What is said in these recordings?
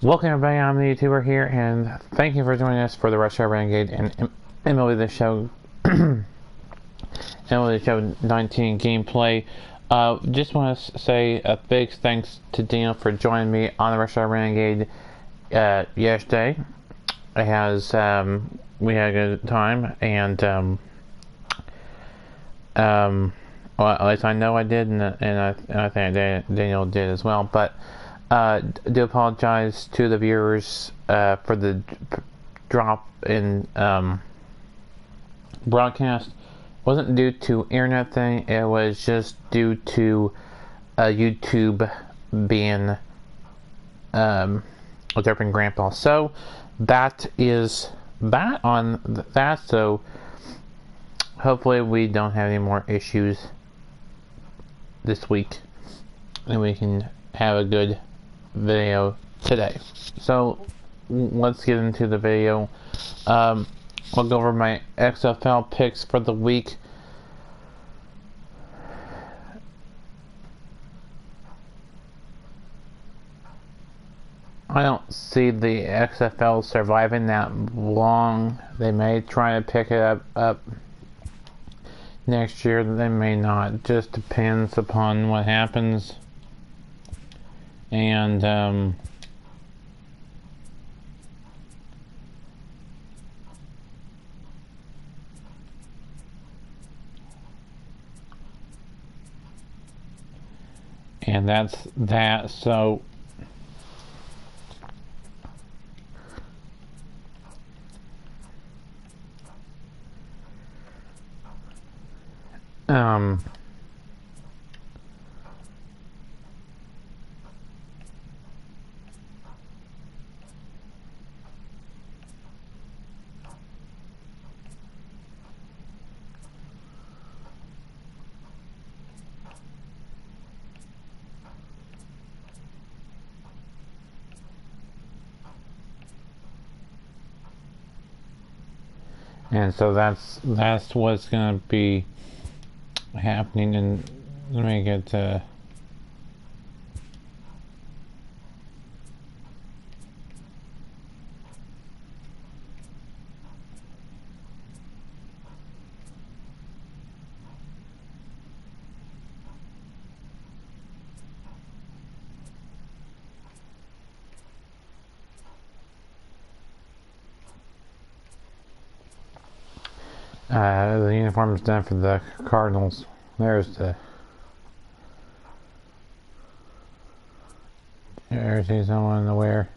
Welcome everybody, I'm the YouTuber here, and thank you for joining us for the Retro Renegade and MLB The Show MLB The Show 19 gameplay. Just want to say a big thanks to Daniel for joining me on the Retro Renegade yesterday. We had a good time, and well, at least I know I did, and I think Daniel did as well. But do apologize to the viewers for the drop in broadcast. It wasn't due to internet thing. It was just due to YouTube being derping grandpa. So that is that on that. So hopefully we don't have any more issues this week, and we can have a good video today. So let's get into the video. I'll go over my XFL picks for the week. I don't see the XFL surviving that long. They may try to pick it up next year. They may not. Just depends upon what happens. And that's that. So and so that's what's gonna be happening. And let me get the uniform's done for the Cardinals. There's someone to wear.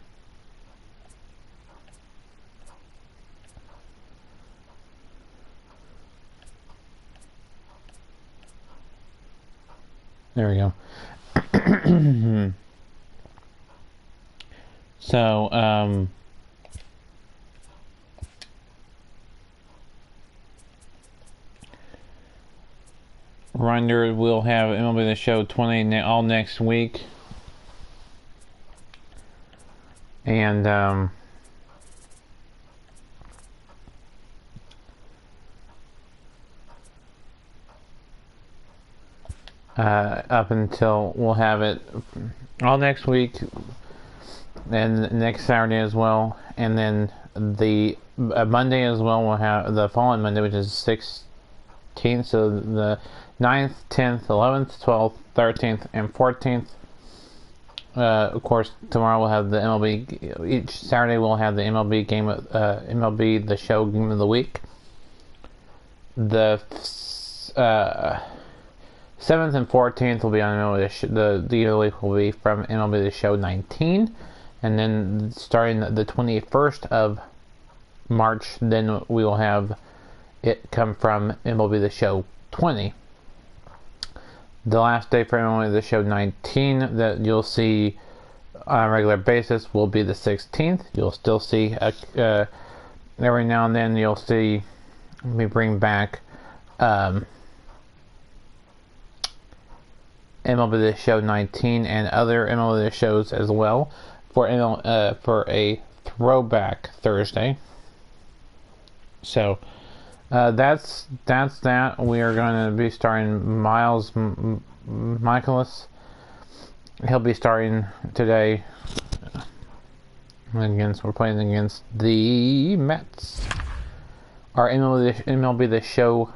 There we go. So reminder, we'll have MLB The Show 20 all next week, and up until we'll have it all next week and next Saturday as well, and then the Monday as well. We'll have the following Monday, which is 16th, so the 9th, 10th, 11th, 12th, 13th, and 14th. Of course, tomorrow we'll have the MLB. Each Saturday we'll have the MLB game, MLB The Show Game of the Week. The 7th and 14th will be on MLB the game of the week will be from MLB The Show 19, and then starting the 21st of March, then we will have it come from MLB The Show 20. The last day for MLB The Show 19 that you'll see on a regular basis will be the 16th. You'll still see every now and then you'll see me bring back MLB The Show 19 and other MLB The Shows as well for a throwback Thursday. So that's that. We are going to be starting Miles Michaelis. He'll be starting today. We're playing against the Mets. Our MLB The Show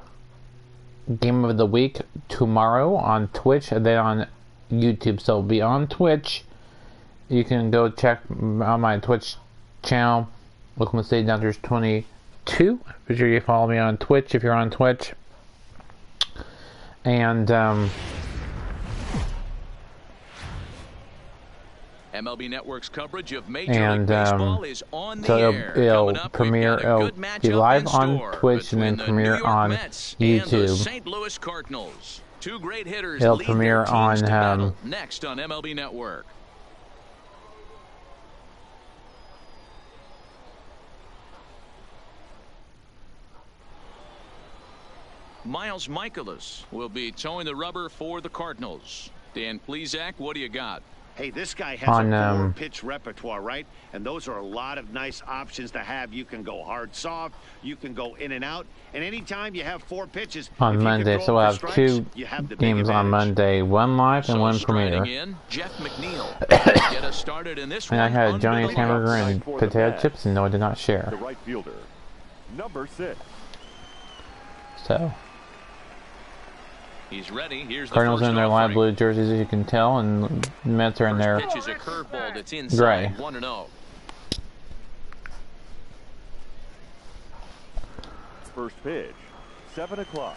Game of the Week tomorrow on Twitch and then on YouTube. So it'll be on Twitch. You can go check on my Twitch channel, Oakland State Dodgers 22. Be sure you follow me on Twitch if you're on Twitch. And MLB Network's coverage of Major League Baseball is on the air. It'll premiere, it'll be live on Twitch and then premiere on YouTube. St. Louis Cardinals. Two great hitters it'll premiere on next on MLB Network. Miles Michaelis will be towing the rubber for the Cardinals. Dan Plesac, what do you got? Hey, this guy has a 4-pitch repertoire, right? And those are a lot of nice options to have. You can go hard, soft. You can go in and out. And anytime you have 4 pitches on Monday, so we'll have strikes, 2 games on Monday, 1 live and 1 premiere. Jeff McNeil get us started in this and I had Johnny's hamburger and potato chips, and no, I did not share. The right fielder, number 6. So. He's ready. Here's the Cardinals in their light blue jerseys, as you can tell, and Mets are in their gray. 1-0. First pitch, 7 o'clock.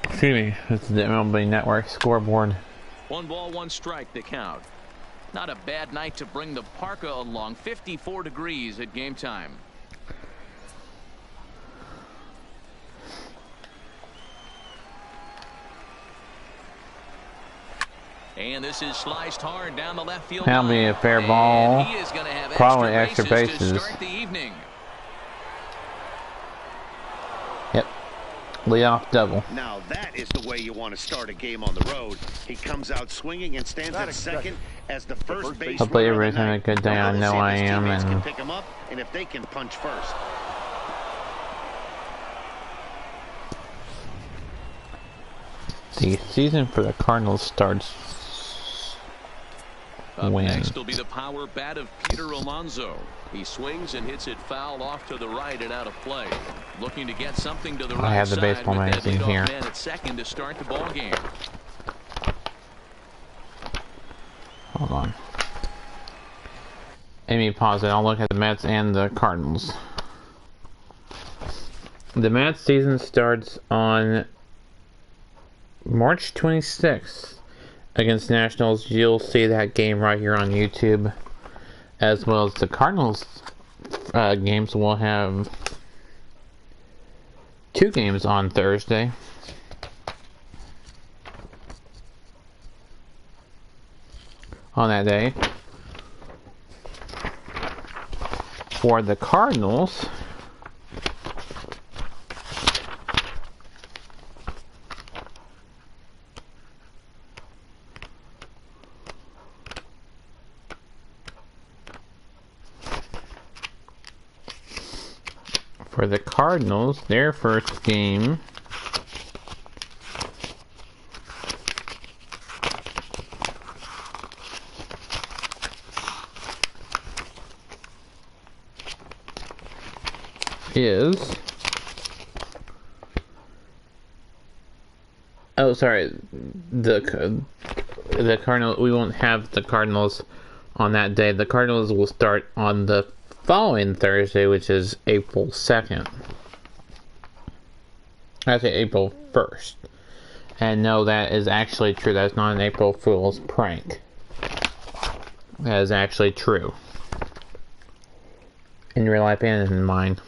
Excuse me, this is the MLB Network scoreboard. 1 ball, 1 strike, the count. Not a bad night to bring the parka along. 54 degrees at game time. And this is sliced hard down the left field. That'll be a fair ball. He is gonna have probably extra bases. To start the evening. Yep. Leadoff double. Now that is the way you want to start a game on the road. He comes out swinging and stands at second as the first base. Hopefully everybody's having a good day. I know I am. And can pick him up, and if they can punch first. The season for the Cardinals starts. Up next will be the power bat of Peter Alonso. He swings and hits it foul off to the right and out of play. Looking to get something to the right side. I have the baseball magazine here. Man at second to start the ball game. Hold on. Amy, pause it. I'll look at the Mets and the Cardinals. The Mets season starts on March 26th. Against Nationals. You'll see that game right here on YouTube, as well as the Cardinals games. We'll have 2 games on Thursday. On that day, for the Cardinals, their first game is the Cardinals. We won't have the Cardinals on that day. The Cardinals will start on the following Thursday, which is April 2nd. I say April 1st. And no, that is actually true. That's not an April Fool's prank. That is actually true. In real life and in mine.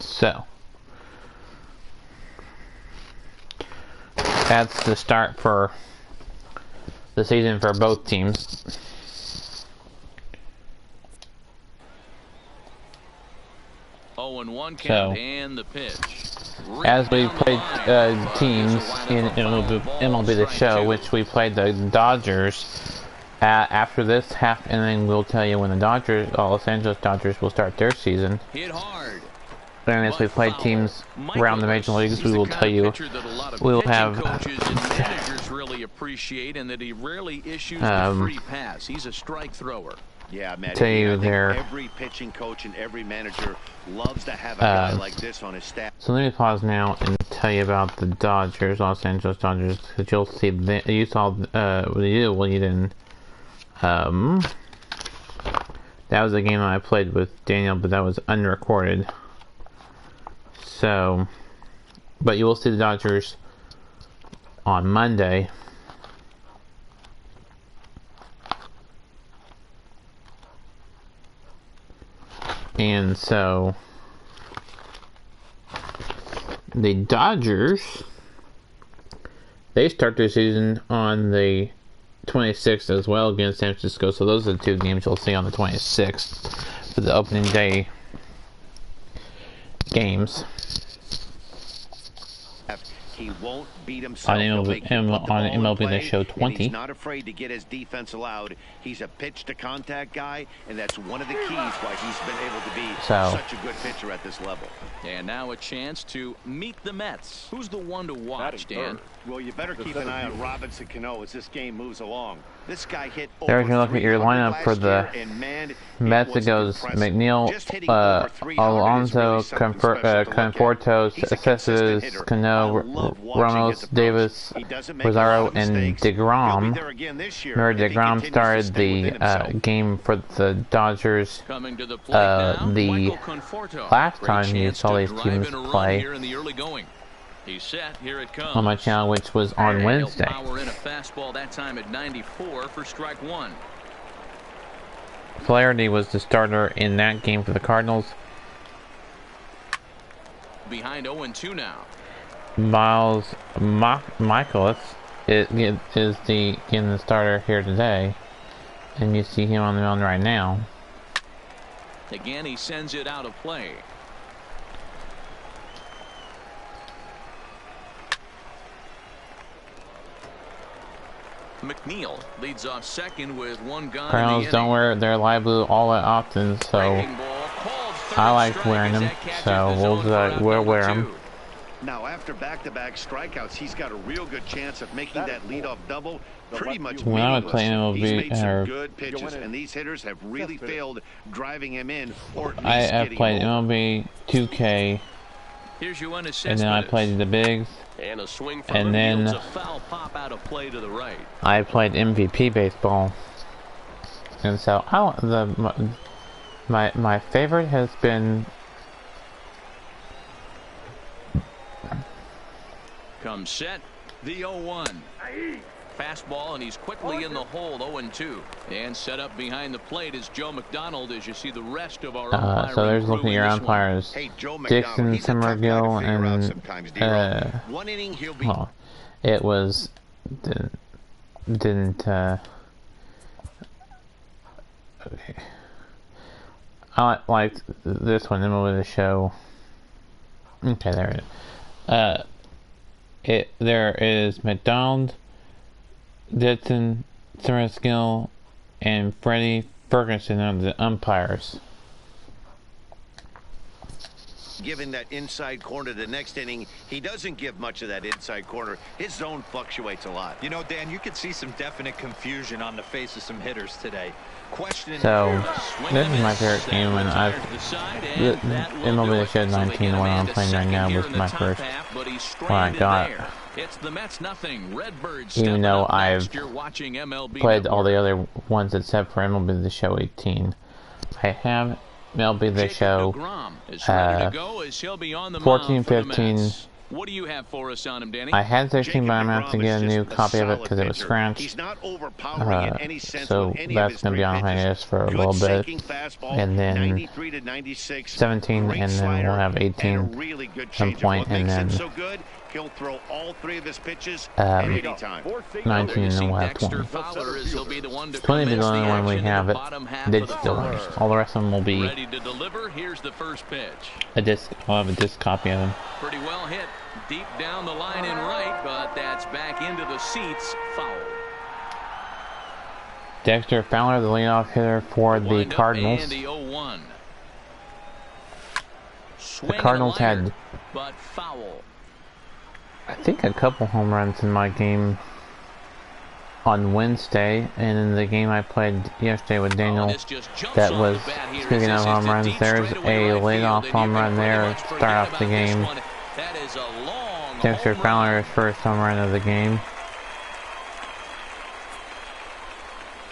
So. That's the start for the season for both teams. So, and the pitch. As we played teams in MLB The Show, which we played the Dodgers After this half inning, we'll tell you when the Los Angeles Dodgers will start their season. Hit hard. And as we play teams around the major leagues, we will tell you we'll have coaches and managers really appreciate, and that he rarely issues a free pass. He's a strike thrower. Yeah, Matt. Tell you there. Every pitching coach and every manager loves to have a guy like this on his staff. So let me pause now and tell you about the Dodgers, Los Angeles Dodgers, because you'll see you saw well you didn't. That was a game I played with Daniel, but that was unrecorded. So, but you will see the Dodgers on Monday. And so, the Dodgers, they start their season on the 26th as well against San Francisco. So those are the two games you'll see on the 26th for the opening day games. He won't beat himself. On MLB The Show 20. He's not afraid to get his defense allowed. He's a pitch-to-contact guy, and that's one of the keys why he's been able to be such a good pitcher at this level. And now a chance to meet the Mets. Who's the one to watch, Dan? Well, you better keep an eye on Robinson Cano as this game moves along. This guy hit there, if you look at your lineup for the Mets, it goes McNeil, Alonso, Confortos, Cespedes, Cano, Ramos, Davis, Rosario, and DeGrom. Remember, DeGrom started the game for the Dodgers the last time you saw these teams play He's set. Here it comes. on my channel, which was on Wednesday. Power in a fastball that time at 94 for strike one. Flaherty was the starter in that game for the Cardinals. Behind 0-2 now. Miles Michaelis is the starter here today, and you see him on the mound right now. Again, he sends it out of play. McNeil leads off second with one gun. Cardinals don't wear their light blue all that often, so I like wearing them. So we'll wear them. Now, after back-to-back strikeouts, he's got a real good chance of making that leadoff double pretty much when I would meaningless. play MLB, He's made some good pitches, and these hitters have really failed driving him in, or at least I have played him MLB 2K, and then I played the bigs. And a swing from and then a foul pop out of play to the right. I played MVP baseball, and so my favorite has been Comes set, the 0-1. Fastball, and he's quickly in the hole, 0-2. And set up behind the plate is Joe McDonald, as you see the rest of our umpiring so there's crew looking at in your this umpires, Dixon, Summergill, and well, it was didn't okay. I liked this one, MLB The Show. Okay, there it is. There is McDonald, Dixon, Summergill, and Freddie Ferguson are the umpires. Giving that inside corner the next inning, he doesn't give much of that inside corner. His zone fluctuates a lot. You know, Dan, you could see some definite confusion on the face of some hitters today. Questioning. So this is my favorite game, and MLB The Show 19, the one I'm playing right now, was my first one I got. Even though I've played all the other ones except for MLB The Show 18, I have MLB The Show 14, 15. What do you have for us on him, Danny? I had 16, but I'm going to have to get a new copy of it because it was scratched. So that's going to be on hiatus for a little bit. And then 17, and then we'll have 18 some point, and then he'll throw all three of his pitches 19, and then we'll have 20. 20 will be the only one we have digital. All the rest of them will be a disc. I'll have a disc copy of them. Pretty well hit deep down the line and right, but that's back into the seats. Foul. Dexter Fowler, the leadoff hitter for the Cardinals. And the 0-1. The Cardinals had, but foul. I think, a couple home runs in my game on Wednesday, and in the game I played yesterday with Daniel, that was, speaking of home runs, there's a leadoff home run there to start off the game. Dexter Fowler's first home run of the game.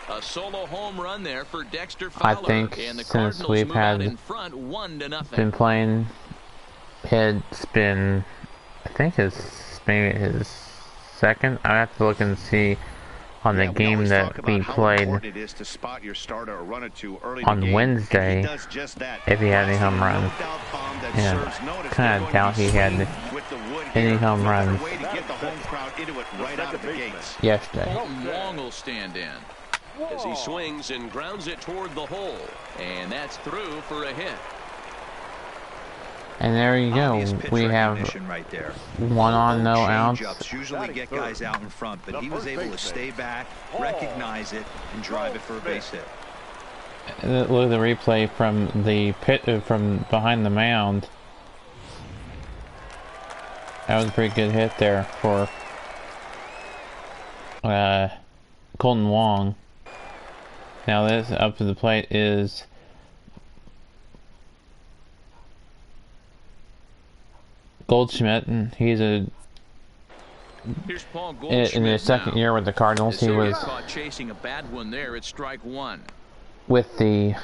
A solo home run there for Dexter Fowler. I think and the since Cardinals we've move out in had front 1-0. been playing, it's been, I think it's maybe his second. I have to look and see on the game that we played on Wednesday if he had any home runs. Yeah, kind of doubt he had any home runs yesterday. Wong will stand in as he swings and grounds it toward the hole, and that's through for a hit. And there you go. We have right there. 1 on, no outs. Usually get guys out in front, but he was able to stay back, recognize it, and drive it for a base hit. Look at the replay from the pit, from behind the mound. That was a pretty good hit there for Colton Wong. Now this up to the plate is Goldschmidt, and he's in his second year with the Cardinals. He was caught chasing a bad one there at strike 1. with the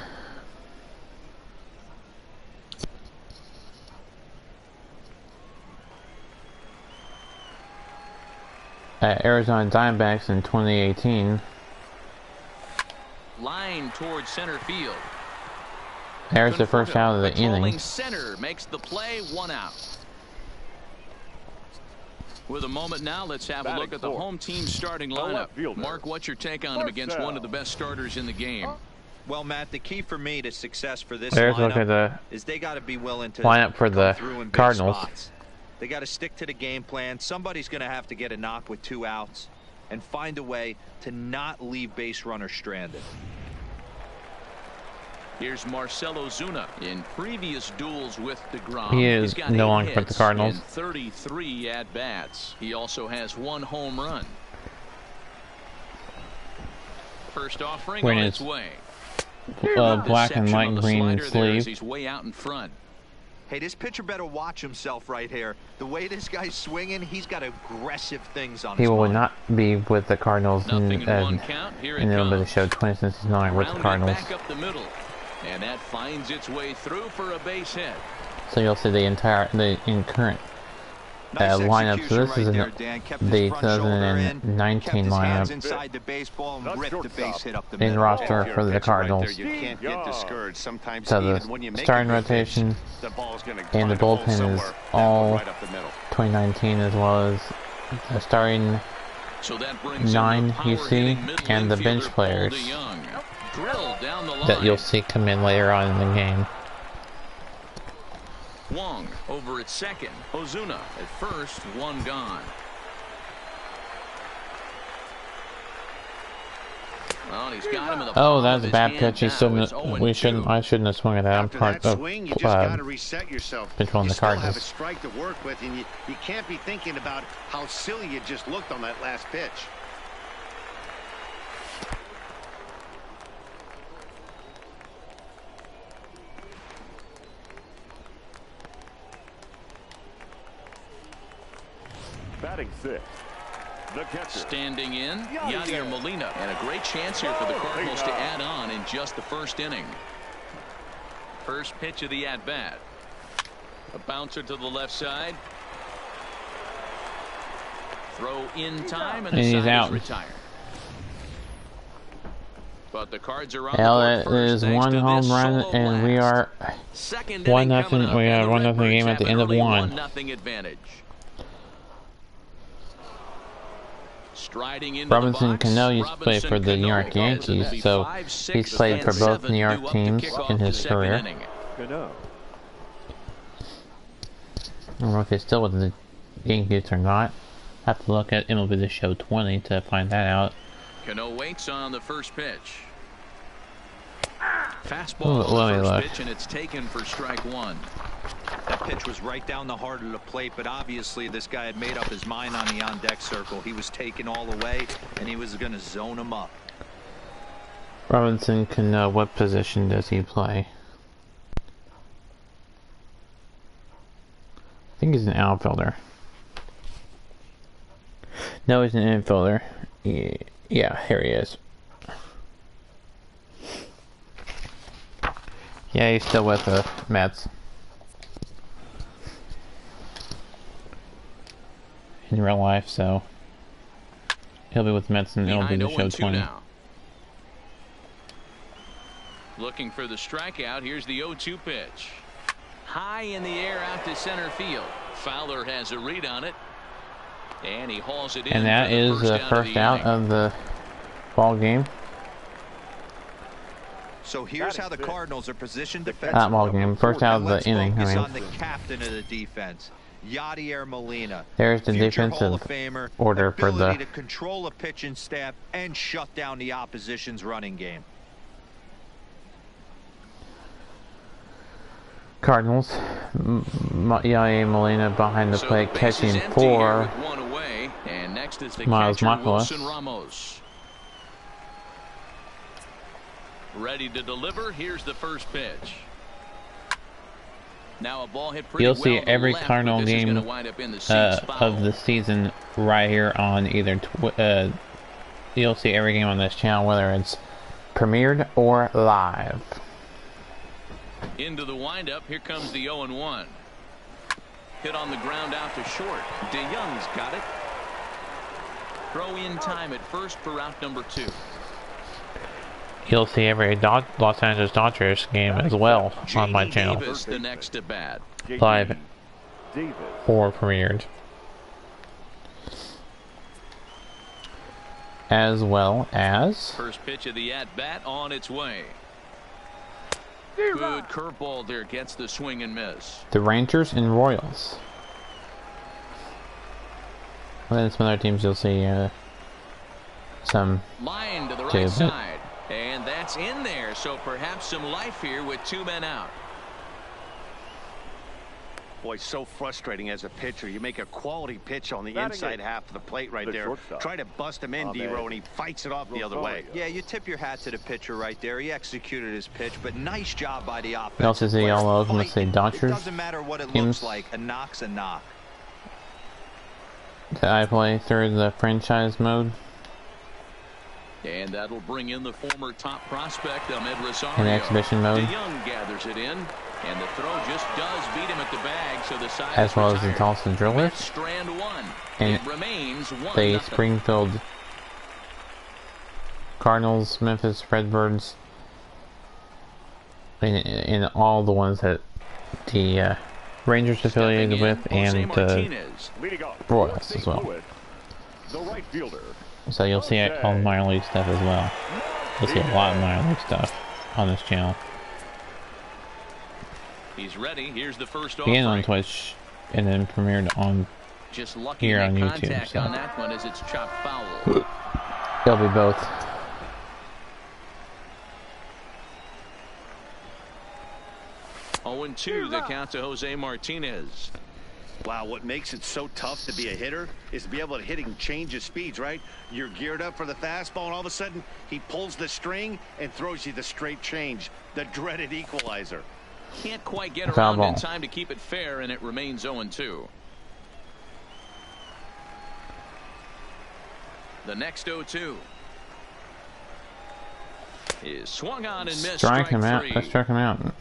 Arizona Diamondbacks in 2018. Line towards center field. There's the first out of the inning. Center makes the play, 1 out. With a moment now, let's have a look at the home team starting lineup. Mark, what's your take on him against one of the best starters in the game? Well, Matt, the key for me to success for this There's look at the is they got to be willing to lineup for the Cardinals. They got to stick to the game plan. Somebody's going to have to get a knock with 2 outs and find a way to not leave base runners stranded. Here's Marcell Ozuna. In previous duels with DeGrom, he is no longer with the Cardinals. 33 at-bats. He also has 1 home run. First offering on its way. Black and light green sleeve. He's way out in front. Hey, this pitcher better watch himself right here. The way this guy's swinging, he's got aggressive things on his mind. He will not be with the Cardinals in the MLB show 20 since he's no longer with the Cardinals. Back up the middle. And that finds its way through for a base hit. So you'll see the current lineup. So this is the 2019 lineup in roster for the Cardinals. So the starting rotation and the bullpen is all 2019, as well as the starting 9 you see, and the bench players that you'll see come in later on in the game. Wong over at second. Ozuna at first, 1 gone. Well, he's got him in the that's a bad pitch. I shouldn't have swung at that. I'm part of controlling the Cardinals. Strike to work with, and you can't be thinking about how silly you just looked on that last pitch. Batting 6, the catcher. Standing in, Yadier Molina. And a great chance here for the Cardinals to add on in just the first inning. First pitch of the at-bat. A bouncer to the left side. Throw in time, and the he's side out. is retired. But the Cards are on It is 1 home run, and we are 1-0. We have 1-0 game at the end of 1. 1-0 advantage. Robinson Cano used to play for the New York Yankees, so he's played for both New York teams in his career. I don't know if he's still with the Yankees or not. I have to look at MLB The Show 20 to find that out. Cano waits on the first pitch. Ooh, Fastball let on me the look. first pitch, and it's taken for strike one. That pitch was right down the heart of the plate, but obviously this guy had made up his mind on the on-deck circle. He was taken all the way, and he was going to zone him up. Robinson can, what position does he play? I think he's an outfielder. No, he's an infielder. Yeah, here he is. Yeah, he's still with the Mets. In real life, so he'll be with the Mets and it'll be the show 20. Now. Looking for the strikeout. Here's the 0-2 pitch. High in the air out to center field. Fowler has a read on it. And he hauls it in. And that is the first out of the ball game. So here's how the Cardinals are positioned defensively. Not ball game, first out of the inning. Focus I mean, on the captain of the defense, Yadier Molina. there's the Future Hall defensive of Famer, order for ability the to control a pitching staff and shut down the opposition's running game. Cardinals. Yadier Molina behind the plate, catching for and next is the Miles catcher, Mikolas. Wilson Ramos. Ready to deliver. Here's the first pitch. Now a ball hit pretty You'll see well to every left, Cardinal but this is game gonna wind up in the seats foul. of the season right here on either you'll see every game on this channel, whether it's premiered or live. Into the windup. Here comes the 0-1. Hit on the ground out to short. DeYoung's got it. Throw in time at first for out number 2. You'll see every Los Angeles Dodgers game as well on my channel, Davis, the next to bat. live or premiered, as well as First pitch of the at-bat on its way. Good curveball there, gets the swing and miss. the Rangers and Royals. And then some other teams you'll see some Line to the too, right but side. And that's in there, so perhaps some life here with 2 men out. Boy, so frustrating as a pitcher. You make a quality pitch on the inside half of the plate right there. Try to bust him in, D-Row, and he fights it off the other way. Yeah, you tip your hat to the pitcher right there. He executed his pitch, but nice job by the offense. you also see all of them. Let's say It Dodgers doesn't matter what it teams looks like. A knock's a knock. that I play through the franchise mode. And that'll bring in the former top prospect, Ahmed Rosario. In exhibition mode. DeYoung gathers it in, and the throw just does beat him at the bag, so the side As is well as the retired. toss and driller. That's strand 1. And it remains 1-0. the Springfield Cardinals, Memphis Redbirds, and all the ones that the Rangers affiliated with, and Royals as well. The right fielder. So you'll see all the minor league stuff as well. You'll see a lot of minor league stuff on this channel. He's ready. Here's the first Began on offering. Twitch and then premiered on Just lucky here to on make YouTube. contact So on that one as it's chopped foul. they'll be both. Oh, and 2 the count to Jose Martinez. Wow, what makes it so tough to be a hitter is to be able to hit and change his speeds, right? You're geared up for the fastball, and all of a sudden, he pulls the string and throws you the straight change, the dreaded equalizer. Can't quite get Foul around ball. in time to keep it fair, and it remains 0-2. The next 0-2 is swung on and missed. Strike him out. 3. Let's strike him out.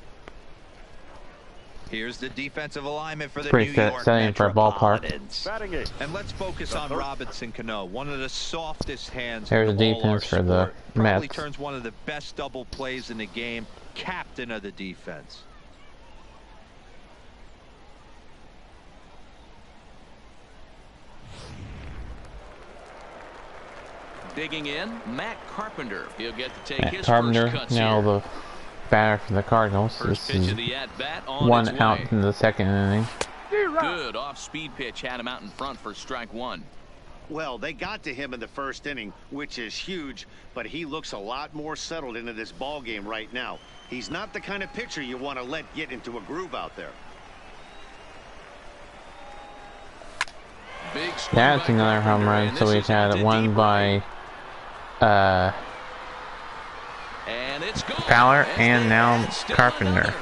Here's the defensive alignment for the Pretty New set York setting for a ballpark. Metropolitans. Batting 8. And let's focus on Robinson Cano, one of the softest hands There's in the all our defense for the sport. Probably Mets. turns one of the best double plays in the game, captain of the defense. Digging in, Matt Carpenter. He'll get to take Matt his Carpenter, first cuts now here. the batter for the Cardinals. First This pitch is of the at-bat on one its out way. in the second inning. Good off-speed pitch had him out in front for strike 1. Well, they got to him in the first inning, which is huge, but he looks a lot more settled into this ball game right now. He's not the kind of pitcher you want to let get into a groove out there. That's another home run. So we've had one by Fowler and now Carpenter.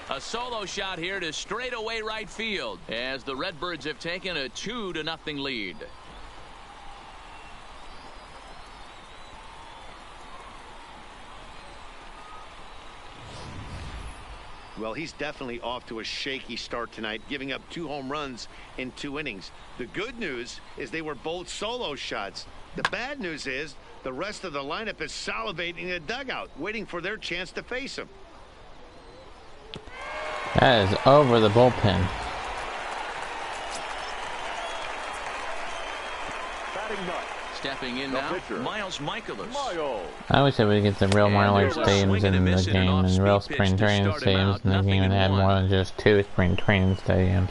A solo shot here to straightaway right field as the Redbirds have taken a 2-0 lead. Well, he's definitely off to a shaky start tonight, giving up 2 home runs in 2 innings. The good news is they were both solo shots. The bad news is the rest of the lineup is salivating in the dugout, waiting for their chance to face him. That is over the bullpen. Batting ninth. Stepping in now, Miles Michaelis. I wish I would get the real minor league stadiums in the game and real spring training stadiums in the game and had more than just 2 spring training stadiums.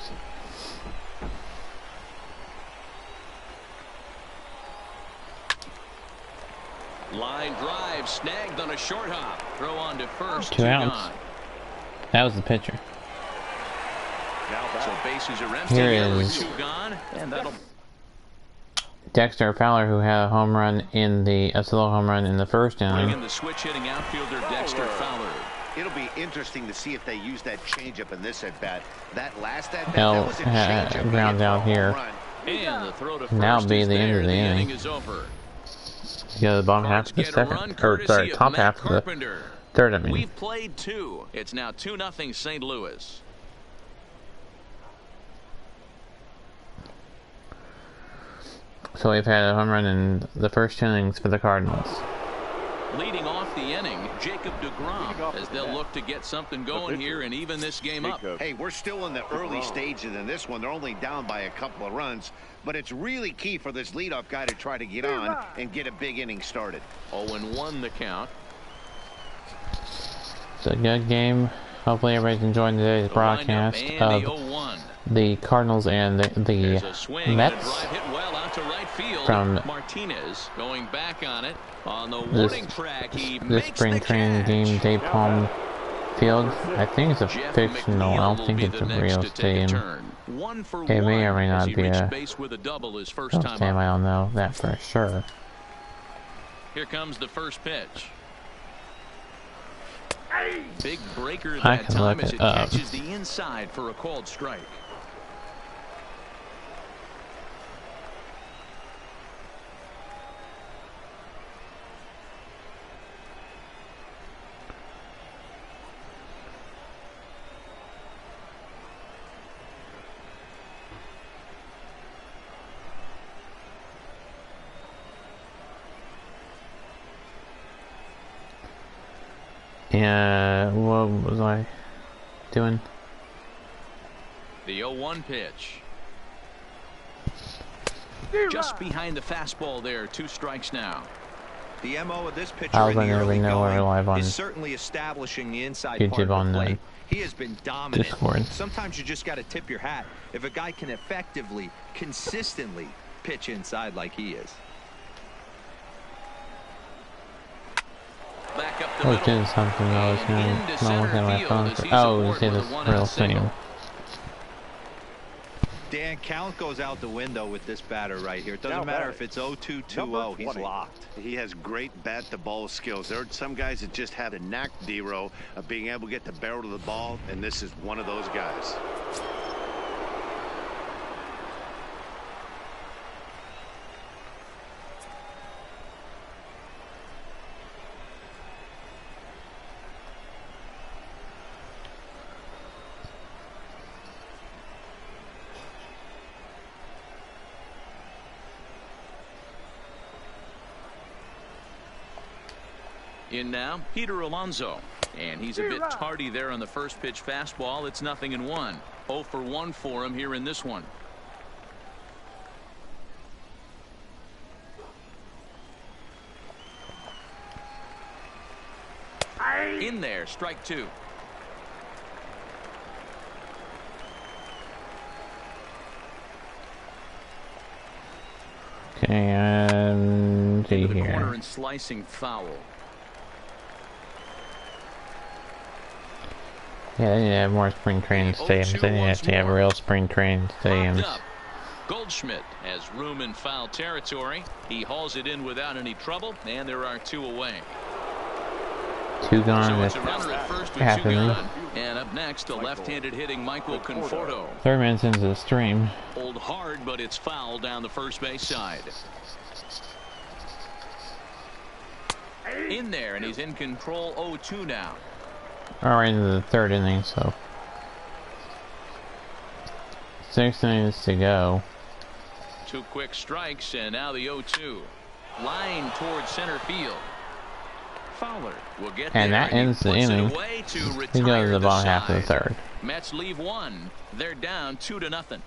Line drive snagged on a short hop. Throw on to first. 2 outs. That was the pitcher. So bases are empty. Here is 2 gone, and that'll Dexter Fowler, who had a home run in a solo home run in the first bring in inning. the switch hitting outfielder Dexter Fowler. It'll be interesting to see if they use that changeup in this at bat. That last at bat, Now, that was a changeup. ground out here. And the throw to Now first be is the end there. of the inning. Is over. Yeah, the bottom half of the Cards get a run second, or courtesy sorry, of top Matt half of the Carpenter. third inning. We've played 2. It's now 2-0 St. Louis. So we've had a home run in the first 2 innings for the Cardinals. Leading off the inning, Jacob DeGrom, as they'll look to get something going here and even this game up. Hey, we're still in the early stages in this one. They're only down by a couple of runs, but it's really key for this leadoff guy to try to get on and get a big inning started. 0-1 the count. It's a good game. Hopefully everybody's enjoying today's broadcast of the Cardinals and the Mets from Martinez going back on it on the warning track. This spring training game, Dave Palm Field. I think it's a fictional. I don't think it's a real stadium. It may or may not be a real stadium. I don't know that for sure. Here comes the first pitch. Big breaker I that can time look as it it up. catches the inside for a called strike. Yeah, what was I doing? The 0-1 pitch. Just behind the fastball there. 2 strikes now. The MO of this pitcher I in the early know we're live on going is certainly establishing the inside YouTube part of on the the plate. He has been dominant. Discord. Sometimes you just got to tip your hat if a guy can effectively, consistently pitch inside like he is. Back up the I was middle. doing something I was going And into to look at my center phone field for. as he's Oh, you aboard see with a this one-out real single. thing. Dan, count goes out the window with this batter right here. It doesn't Now matter batting. if it's 0-2, 2-0. Number He's 20. locked. He has great bat-to-ball skills. There are some guys that just have a knack, D-Row, of being able to get the barrel to the ball, and this is one of those guys. In now, Peter Alonso. And he's a bit tardy there on the first pitch fastball. It's 0-1. 0 for 1 for him here in this one. In there, strike 2. Okay, see Into the corner here. and slicing foul. Yeah, they need to have more spring training stadiums. They need to have real spring training stadiums. Goldschmidt has room in foul territory. He hauls it in without any trouble, and there are 2 away. 2 gone. So That's it's a runner at first with 2 happening. gone. And up next, a left-handed hitting Michael Conforto. Third man's into the stream. Pulled hard, but it's foul down the first base side. In there, and he's in control. 0-2 now. Alright, into the 3rd inning, so 6 innings to go. 2 quick strikes, and now the 0-2. Line towards center field. Fowler will get And there, that ends the inning. He goes to the bottom half of the 3rd. Mets leave 1. They're down 2-0.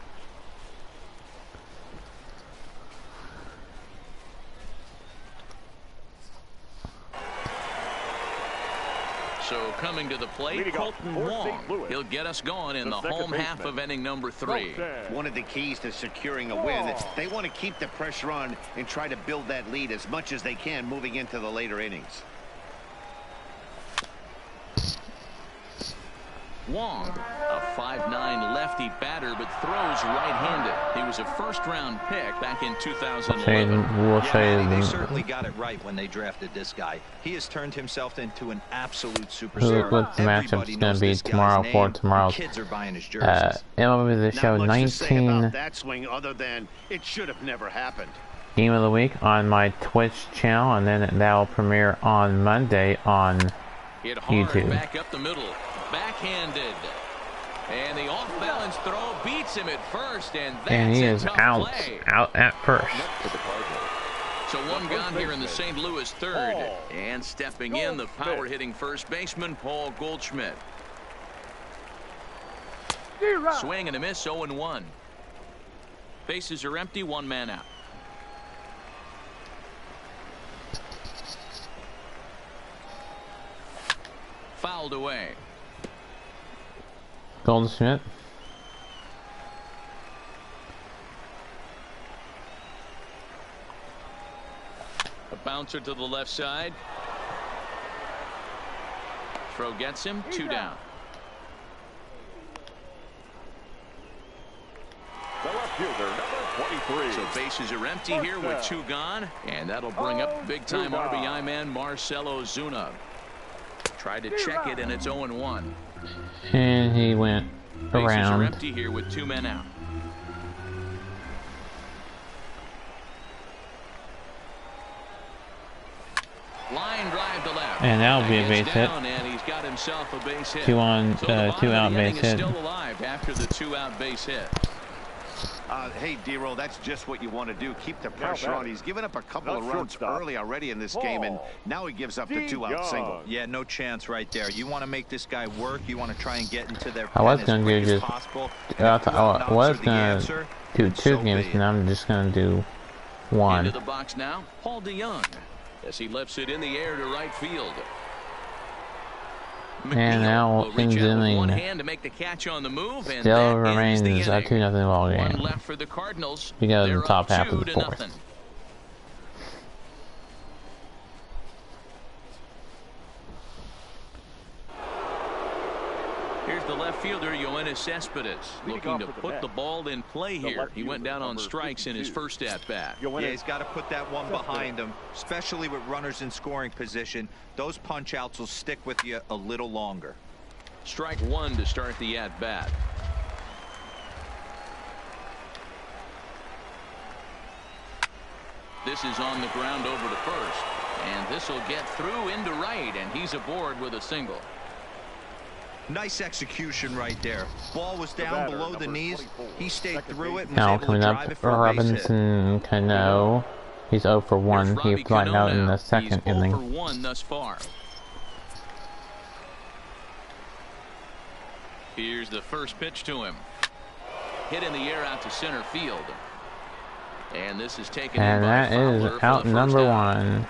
So coming to the plate, Colton Wong. He'll get us going in the home half of inning number 3. One of the keys to securing a win, they want to keep the pressure on and try to build that lead as much as they can moving into the later innings. Wong, a 5'9" lefty batter, but throws right-handed. He was a first-round pick back in 2011. They certainly got it right when they drafted this guy. He has turned himself into an absolute superstar. What the matchup's going to be tomorrow for tomorrow's kids are buying his jerseys. MLB The Show Not much to say 19 about that swing other than it should have never happened. Game of the Week on my Twitch channel, and then that will premiere on Monday on Hit hard YouTube. back up the middle. Backhanded. And the off-balance throw beats him at first, and that's And he is a tough out play. at first. So 1 gone here in the St. Louis 3rd. And stepping in, the power-hitting first baseman, Paul Goldschmidt. Swing and a miss, 0-1. Bases are empty, 1 man out. Fouled away. Goldschmidt. A bouncer to the left side. Throw gets him, 2 down. The left fielder, number 23. So bases are empty here with 2 gone, and that'll bring up big-time RBI man Marcell Ozuna. Tried to check it, and it's 0-1. And he went Bases are around. empty here with 2 men out. Line drive to left. And that'll be a That base gets hit. down, and he's got himself a base hit. 2 on, So the bottom 2 of out the inning base is hit. still alive after the 2-out base hit. Hey, D-Roll, that's just what you want to do. Keep the pressure on. He's given up a couple of Not runs shortstop. early already in this game, and now he gives up the 2-out single. Yeah, no chance right there. You want to make this guy work. You want to try and get into their I was pen gonna as do quick as just- possible. I was gonna do 2 games, and I'm just gonna do 1. Into the box now, Paul DeYoung, as he lifts it in the air to right field. And now will reach ends out with one inning. hand to make the catch on the move, and Still that remains ends the a inning. 2-0 ball 1 game. left for the Cardinals. We got in the They're top up half of the 4th. 2-0. Here's the left fielder, Yoenis Cespedes, looking to put the ball in play here. He went down on strikes in his first at-bat. Yeah, he's got to put that one behind him, especially with runners in scoring position. Those punch-outs will stick with you a little longer. Strike 1 to start the at-bat. This is on the ground over to first. And this will get through into right, and he's aboard with a single. Nice execution right there. Ball was down below the knees. He stayed through it and was Now able to coming drive up, it for a base hit. Robinson Cano. He's 0 for 1. Here's He Robbie flied out in Cano. the 2nd He's 0 inning. for 1 thus far. Here's the first pitch to him. Hit in the air out to center field. And this is taken And in by that Fowler is for out the first number out. 1.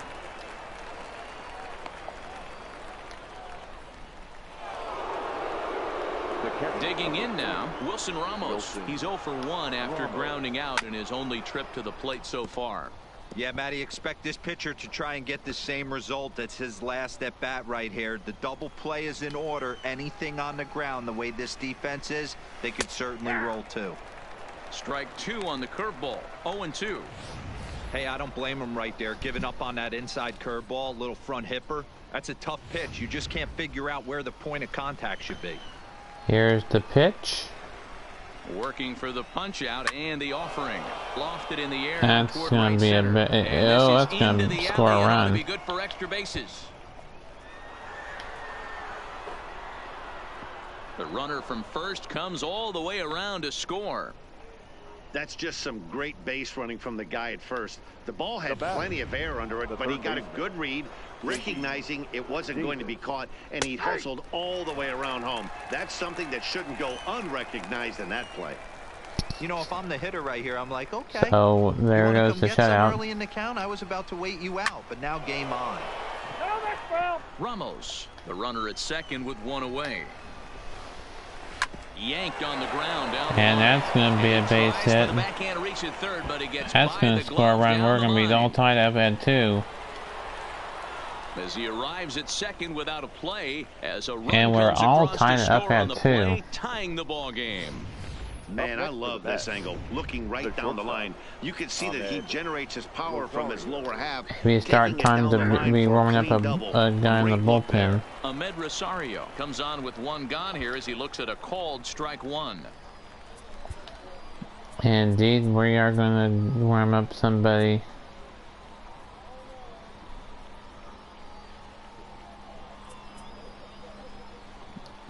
Digging Digging in now, Wilson Ramos. He's 0 for 1 after grounding out in his only trip to the plate so far. Yeah, Matty, expect this pitcher to try and get the same result. That's his last at bat right here. The double play is in order. Anything on the ground, the way this defense is, they could certainly roll 2. Strike 2 on the curveball. 0-2. Hey, I don't blame him right there. Giving up on that inside curveball, little front hipper. That's a tough pitch. You just can't figure out where the point of contact should be. Here's the pitch. Working for the punch out and the offering. Lofted in the air. That's going to be a bit. Oh, that's going to score a run. Be good for extra bases. The runner from first comes all the way around to score. That's just some great base running from the guy at first. The ball had plenty of air under it, but he got a good read, recognizing it wasn't going to be caught, and he hustled all the way around home. That's something that shouldn't go unrecognized in that play. You know, if I'm the hitter right here, I'm like, okay. So there goes the shutout. Early in the count, I was about to wait you out, but now game on. Ramos, the runner at second with 1 away. Yanked on the ground down the And line. that's going to be a base hit. That's going to score a run. We're going to be all tied up at 2. As he arrives at second without a play, as a run And we're comes all across tied to up score on at the 2. play, tying the ball game. Man, I love this angle. Looking right down the line, you can see that he generates his power from his lower half. We start time to be warming up a guy in the bullpen. Ahmed Rosario comes on with 1 gone here as he looks at a called strike 1. Indeed, we are going to warm up somebody.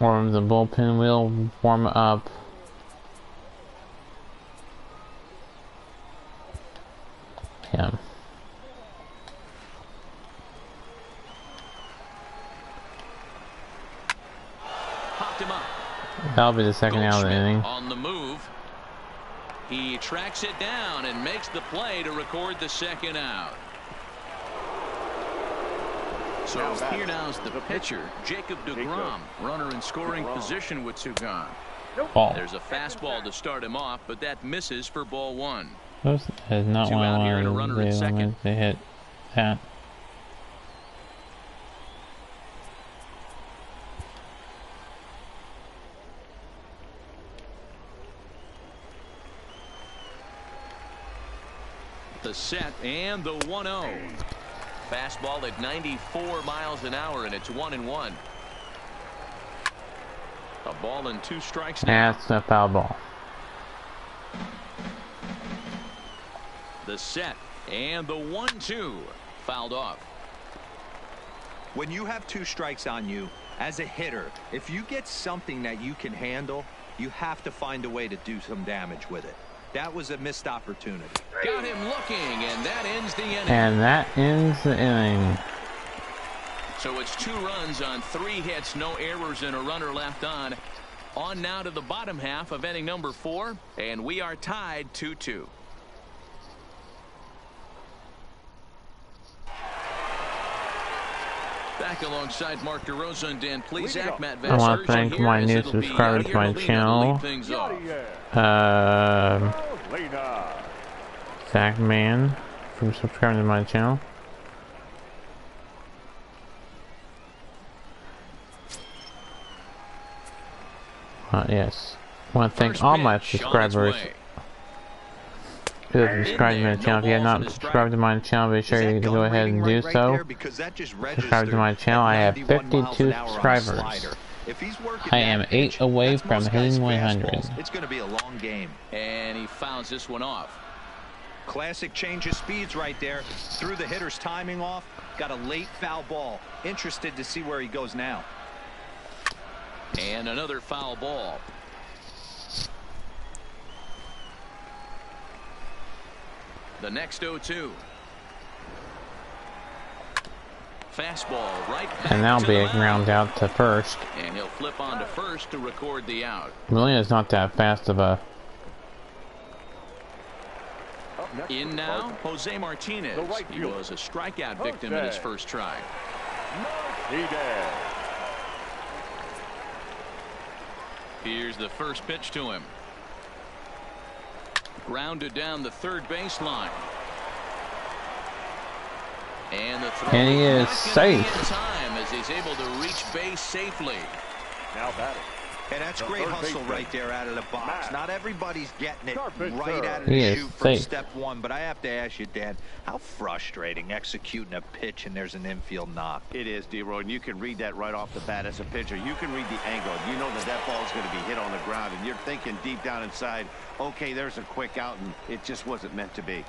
Or the bullpen will warm up. Yeah. Popped him up. That'll be the second out of the inning. On the move. He tracks it down and makes the play to record the second out. So here now's the pitcher, Jacob deGrom, runner in scoring position with 2 gone. Ball. There's a fastball to start him off, but that misses for ball 1. That is not 2 what out I here and a wanted runner at second. to hit that. The set and the 1-0. Fastball at 94 miles an hour, and it's 1-1. A ball and 2 strikes now. That's a foul ball. The set and the 1-2 fouled off. When you have 2 strikes on you, as a hitter, if you get something that you can handle, you have to find a way to do some damage with it. That was a missed opportunity. Got him looking, and that ends the inning. And that ends the inning. So it's 2 runs on 3 hits, no errors, and a runner left on. On now to the bottom half of inning number 4, and we are tied 2-2. Back alongside Mark DeRosa and Dan Plesac, Matt I want Vasser. to thank my new subscriber to my channel. Zach Man for subscribing to my channel. Yes. I want to thank all my subscribers who have subscribed to my channel. If you have not subscribed to my channel, be sure to go ahead and do so. Subscribe to my channel. I have 52 subscribers. I am 8 away from hitting 100. It's going to be a long game. And he fouls this one off. Classic change of speeds right there. Threw the hitter's timing off. Got a late foul ball. Interested to see where he goes now. And another foul ball. The next 0-2. Fastball right back. And that'll to be the a ground out to first. And he'll flip on to first to record the out. Molina's not that fast of a. In now, Jose Martinez. He was a strikeout victim in his first try. Here's the first pitch to him. Grounded down the third baseline. And the throw And he is not gonna safe. be in time as he's able to reach base safely. Now batting. And that's The great third hustle baseman. right there out of the box. Matt. Not everybody's getting it Carpenter. right out of He the is chute from safe. step one. But I have to ask you, Dan, how frustrating executing a pitch and there's an infield knock. It is, D-Roy, and you can read that right off the bat as a pitcher. You can read the angle. You know that that ball is going to be hit on the ground, and you're thinking deep down inside, okay, there's a quick out, and it just wasn't meant to be.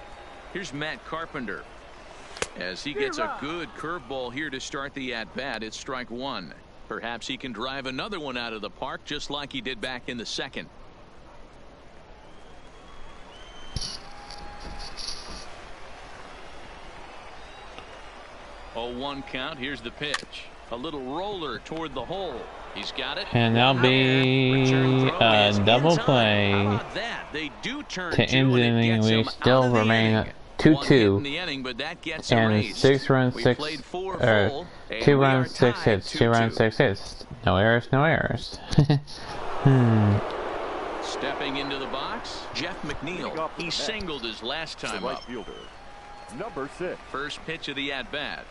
Here's Matt Carpenter. As he gets a good curveball here to start the at-bat, it's strike one. Perhaps he can drive another one out of the park just like he did back in the second. 0-1 count. Here's the pitch. A little roller toward the hole. He's got it. And that'll be a double play How about that? They do turn to end the inning. We still remain at 2-2 and 6 runs, 2 runs, 6 hits, 2 runs, 6 hits. No errors, no errors. Stepping into the box, Jeff McNeil. He singled his last time Right up. fielder, number 6. First pitch of the at-bat.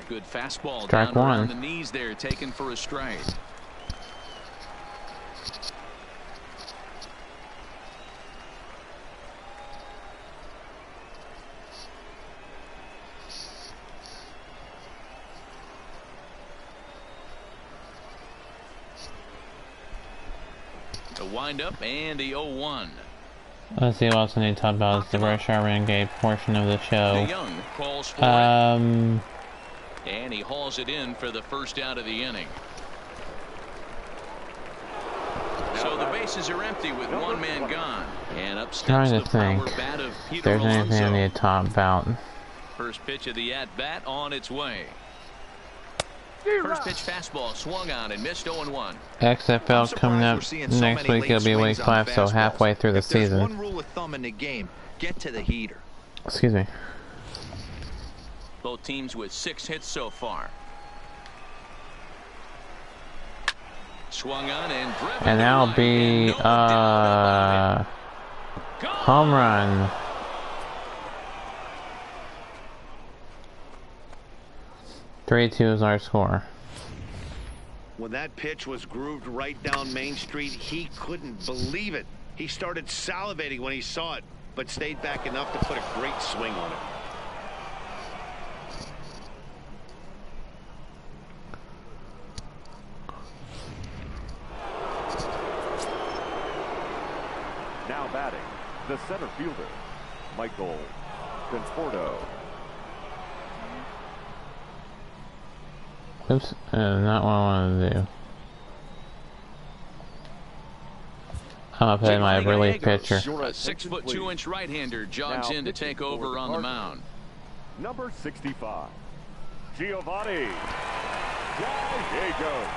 Good fastball Strike down around one. the knees there, taken for a strike. The windup and the 0-1. Let's see what else I need to talk about. It's the Rush Hour Renegade portion of the show. Young calls for it. And he hauls it in for the first out of the inning. So the bases are empty with one man gone. And up steps Trying to the power think bat of if Peter there's anything I Alonso. need to talk about. First pitch of the at-bat on its way. First pitch fastball swung on and missed 0-1. XFL coming up next week. It'll be week 5, so halfway through the If there's season. one rule of thumb in the game, get to the heater. Excuse me. Both teams with 6 hits so far. Swung on and driven. And that'll to right, be and no doubt about it. home run. Three-two is our score. When that pitch was grooved right down Main Street, he couldn't believe it. He started salivating when he saw it, but stayed back enough to put a great swing on it. Now batting, the center fielder, Michael Conforto. Oops, not what I wanted to do. I'm gonna play my relief pitcher. A 6'2" right-hander jogs Now in to pitching take for over the on the Cardinals. mound. Number 65, Giovanni Diego.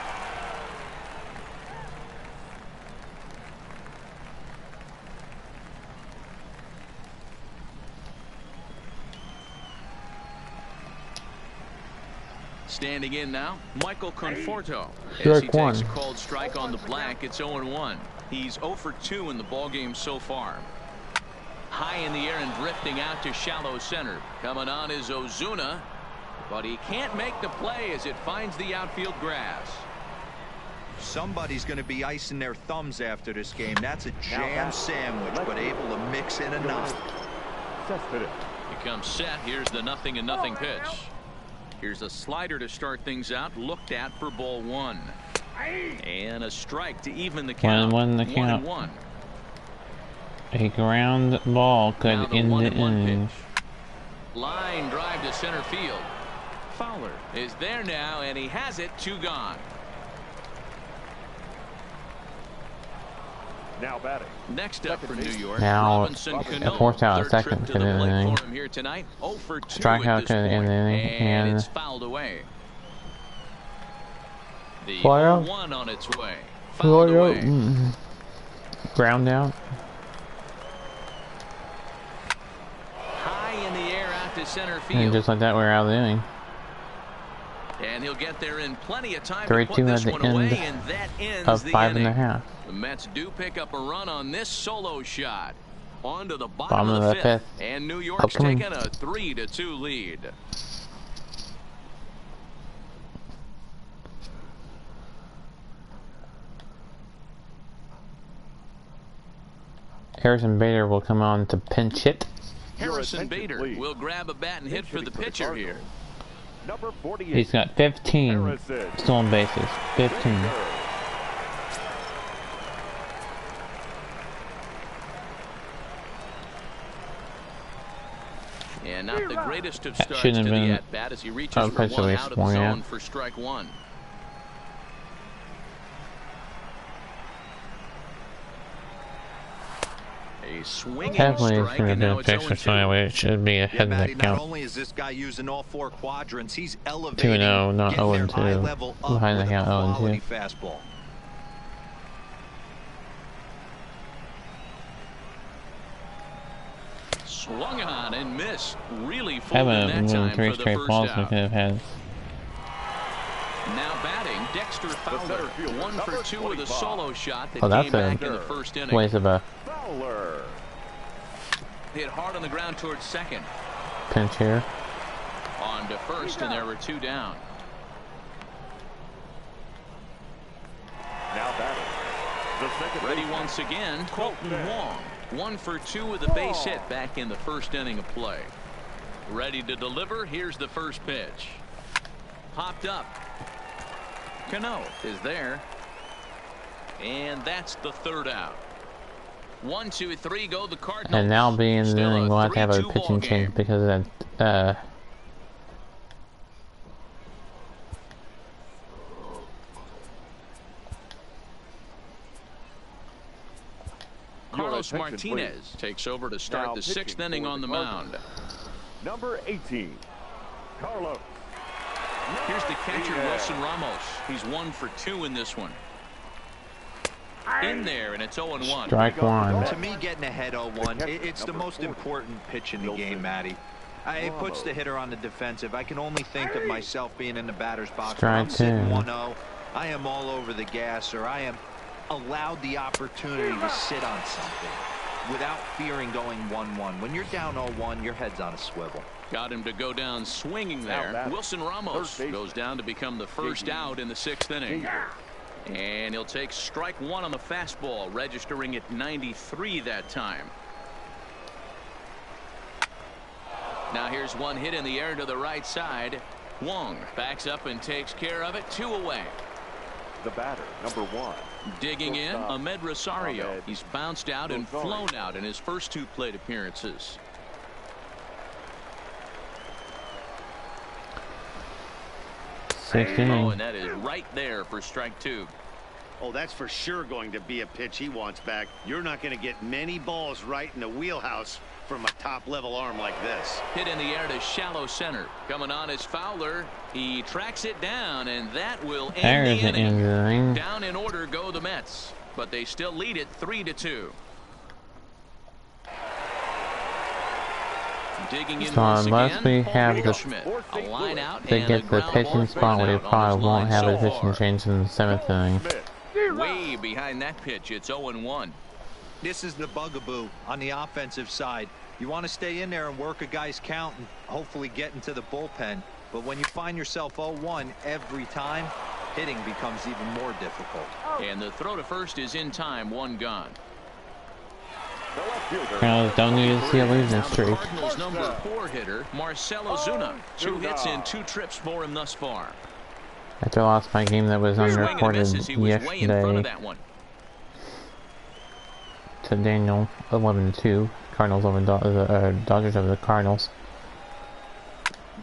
Standing in now, Michael Conforto. As Strike he takes one. a called strike on the black, it's 0-1. He's 0 for 2 in the ballgame so far. High in the air and drifting out to shallow center. Coming on is Ozuna, but he can't make the play as it finds the outfield grass. Somebody's going to be icing their thumbs after this game. That's a jam sandwich, but able to mix in a knock. Cespedes. He comes set. Here's the 0-0 pitch. Here's a slider to start things out. Looked at for ball 1. And a strike to even the count. 1-1 the count. 1-1. A ground ball could Now the end the 1-1 inning. pitch. Line drive to center field. Fowler is there now, and he has it. 2 gone. Now batting, Next up for New York, Now, Robinson a Cano. forced out, Third second trip to to the the plate inning. for him here tonight. 0 for 2 Strikeout at to this the point, inning, and and it's fouled away. The Fly out. 1 on its way. Fouled away. Ground out. High in the air out to center And field. just like that, we're out of the inning. And he'll get there in plenty of time to 3-2 put this at the one away, end and that ends of the 5.5. inning. The Mets do pick up a run on this solo shot. On to the bottom of the fifth. And New York's taking a 3-2 lead. Harrison Bader will come on to pinch hit. Harrison Bader will grab a bat and hit for the pitcher here. Number 48. He's got 15 stolen bases. 15. And not the greatest of starts to the at-bat as he reaches for one out of the zone for strike one. A swinging strike, and now it's 0-2. It should be a head Matty, that count. not only is this guy using all four quadrants, he's elevating, 2-0, not 0-2. Behind the count, 0-2. Fastball. Swung on and missed. Really full in that time for 3 the straight first balls we out. could have had. Now batting, Dexter Fowler. 1 for 2 with a solo shot that that's came back in the first inning. Waste of a Fowler. Hit hard on the ground towards second. pinch here. On to first, and there were 2 down. Now batting. The second Ready once again, Colton Wong. 1 for 2 with a base hit back in the first inning of play. Ready to deliver. Here's the first pitch. Popped up. Cano is there. And that's the third out. 1, 2, 3 go the Cardinals. And now being in the inning, we'll have to have a 3-2 pitching change because of that. Carlos Martinez takes over to start the 6th inning on the mound. Number 18, Carlos. Here's the catcher, Wilson Ramos. He's 1 for 2 in this one. In there, and it's 0-1. Strike one. To me, getting ahead 0-1, it's the most important pitch in the game, Matty. It puts the hitter on the defensive. I can only think of myself being in the batter's box. When I'm sitting 1-0, I am all over the gas, or I am allowed the opportunity to sit on something without fearing going 1-1. When you're down 0-1, your head's on a swivel. Got him to go down swinging there. Wilson Ramos goes down to become the first out in the 6th inning. And he'll take strike one on the fastball, registering at 93 that time. Now here's one hit in the air to the right side. Wong backs up and takes care of it. 2 away. The batter, number 1. Digging in, Ahmed Rosario. He's bounced out and flown out in his first 2 plate appearances. Oh, and that is right there for strike 2. Oh, that's for sure going to be a pitch he wants back. You're not going to get many balls right in the wheelhouse from a top-level arm like this. Hit in the air to shallow center. Coming on is Fowler. He tracks it down, and that will end the inning. Down in order go the Mets, but they still lead it 3-2. Digging in once unless again, we have a line out to get the pitching spot, we probably won't have a pitching change in the 7th inning. Way behind that pitch, it's 0-1. This is the bugaboo on the offensive side. You want to stay in there and work a guy's count and hopefully get into the bullpen. But when you find yourself 0-1 every time, hitting becomes even more difficult. And the throw to first is in time, 1 gone. Cardinals don't need to see a losing streak. Cardinals number 4 hitter, Marcell Ozuna. 2 hits and 2 trips for him thus far. After I lost my game that was unrecorded yesterday to Daniel, 11-2. Cardinals over Dodgers over the Cardinals.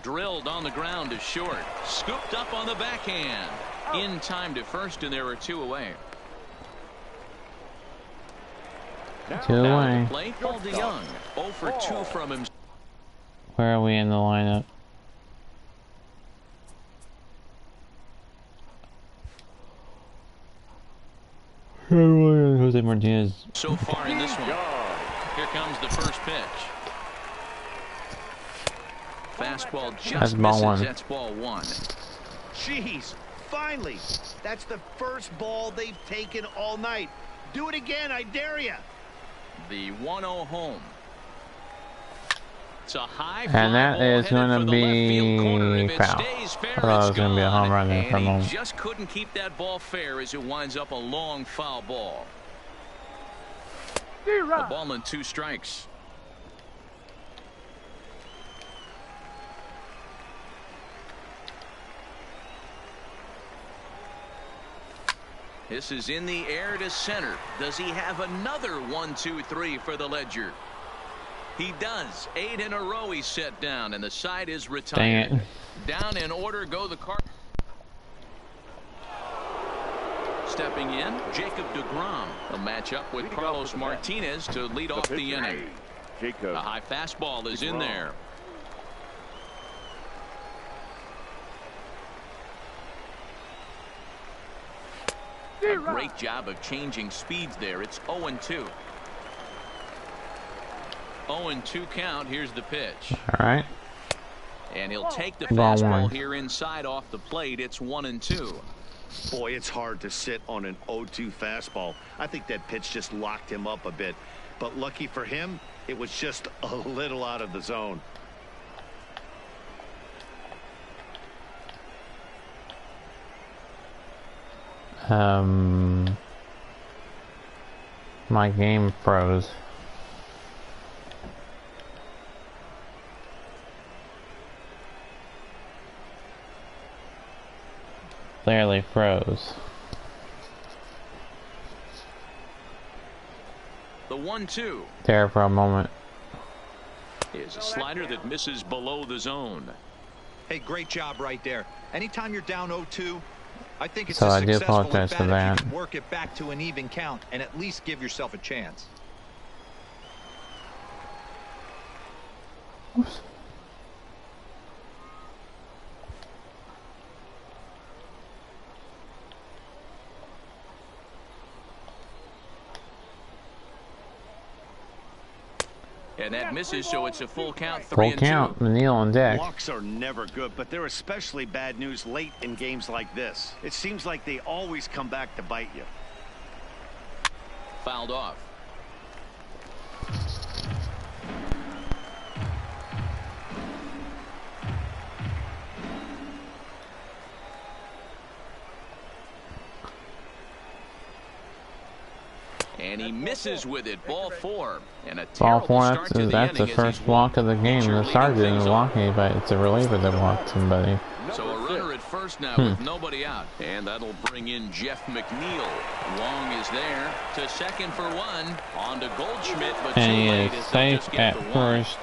Drilled on the ground to short. Scooped up on the backhand. In time to first, and there are 2 away. 2 away. Play, Paul DeYoung. 0 for 2 from him. Where are we in the lineup? Jose Martinez. So far in this one. Here comes the first pitch. Fastball just That's ball misses. 1. That's ball 1. Jeez, finally. That's the first ball they've taken all night. Do it again, I dare you. The 1-0 home. It's a high And that is going to be foul. I thought it was going to be a home run there for a and moment. he just couldn't keep that ball fair as it winds up a long foul ball. A ball and 2 strikes. This is in the air to center. Does he have another 1-2-3 for the ledger? He does. 8 in a row he's set down, and the side is retired. Dang it. Down in order go the Cardinals. Stepping in, Jacob deGrom. A matchup with Carlos Martinez to lead off the inning. Jacob. A high fastball is in there. A great job of changing speeds there. It's 0-2. 0-2 count. Here's the pitch. All right. And he'll take the Ball fastball one. here inside off the plate. It's 1-2. Boy, it's hard to sit on an 0-2 fastball. I think that pitch just locked him up a bit. But lucky for him, it was just a little out of the zone. My game froze. Clearly froze. The 1-2 There for a moment. is a slider that misses below the zone. Hey, great job right there. Anytime you're down 0-2, I think it's So a I do successful apologize for at-bat if that. you can work it back to an even count and at least give yourself a chance. Oops. And that misses, so it's a full count. Full 3-2. count. Manil on deck. Walks are never good, but they're especially bad news late in games like this. It seems like they always come back to bite you. Fouled off. And he misses with it. Ball 4. And a Ball terrible four. start to the That's the inning as first he's walk of the game. major The leading starter didn't things walk off. anybody. It's a reliever that walked somebody. So a runner at first now with nobody out. And that'll bring in Jeff McNeil. Wong is there to second for 1. On to Goldschmidt, but And too he late is as they'll just safe get at the 1. first.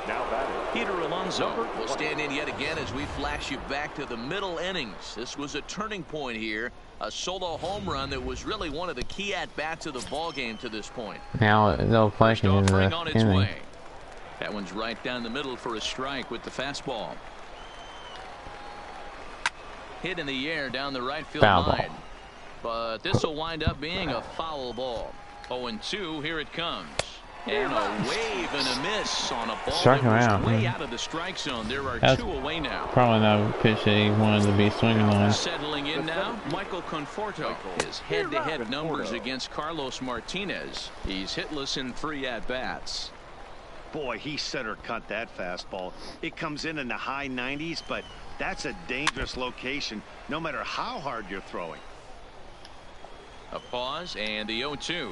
Now batting. Peter Alonso will stand in yet again as we flash you back to the middle innings. This was a turning point here. A solo home run that was really one of the key at-bats of the ball game to this point. Now they'll play him in Offering the on its inning. way. That one's right down the middle for a strike with the fastball. Hit in the air down the right field Foul line. ball. But this will wind up being a foul ball. 0-2, here it comes. And a wave and a miss on a ball Struck him that was out. way out of the strike zone. There are That's 2 away now. Probably not a pitch that he wanted to be swinging on. Settling in now, Michael Conforto. His head-to-head numbers against Carlos Martinez. He's hitless in 3 at-bats. Boy, he center cut that fastball. It comes in the high 90s, but that's a dangerous location no matter how hard you're throwing. A pause and the 0-2.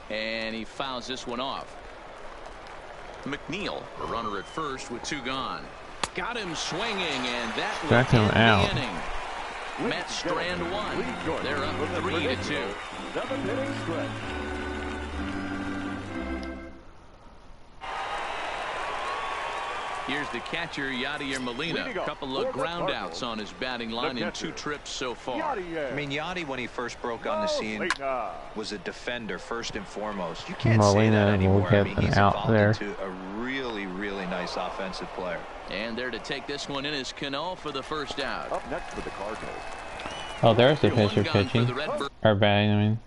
And he fouls this one off. McNeil, a runner at first with 2 gone. Got him swinging, and that will Struck him end the out. inning. Mets strand 1. They're up 3-2. 7-inning stretch. Here's the catcher, Yadier Molina. A couple of ground outs on his batting line in 2 trips so far. I mean, Yachty, when he first broke on the scene, was a defender first and foremost. You can't Molina say that will anymore. get I mean, an he's out evolved there. into a really, really nice offensive player. And there to take this one in is Cano for the first out. Up next for the Cardinals. Oh, there's the 1 pitcher gone for pitching. the Redbirds. Or batting, I mean.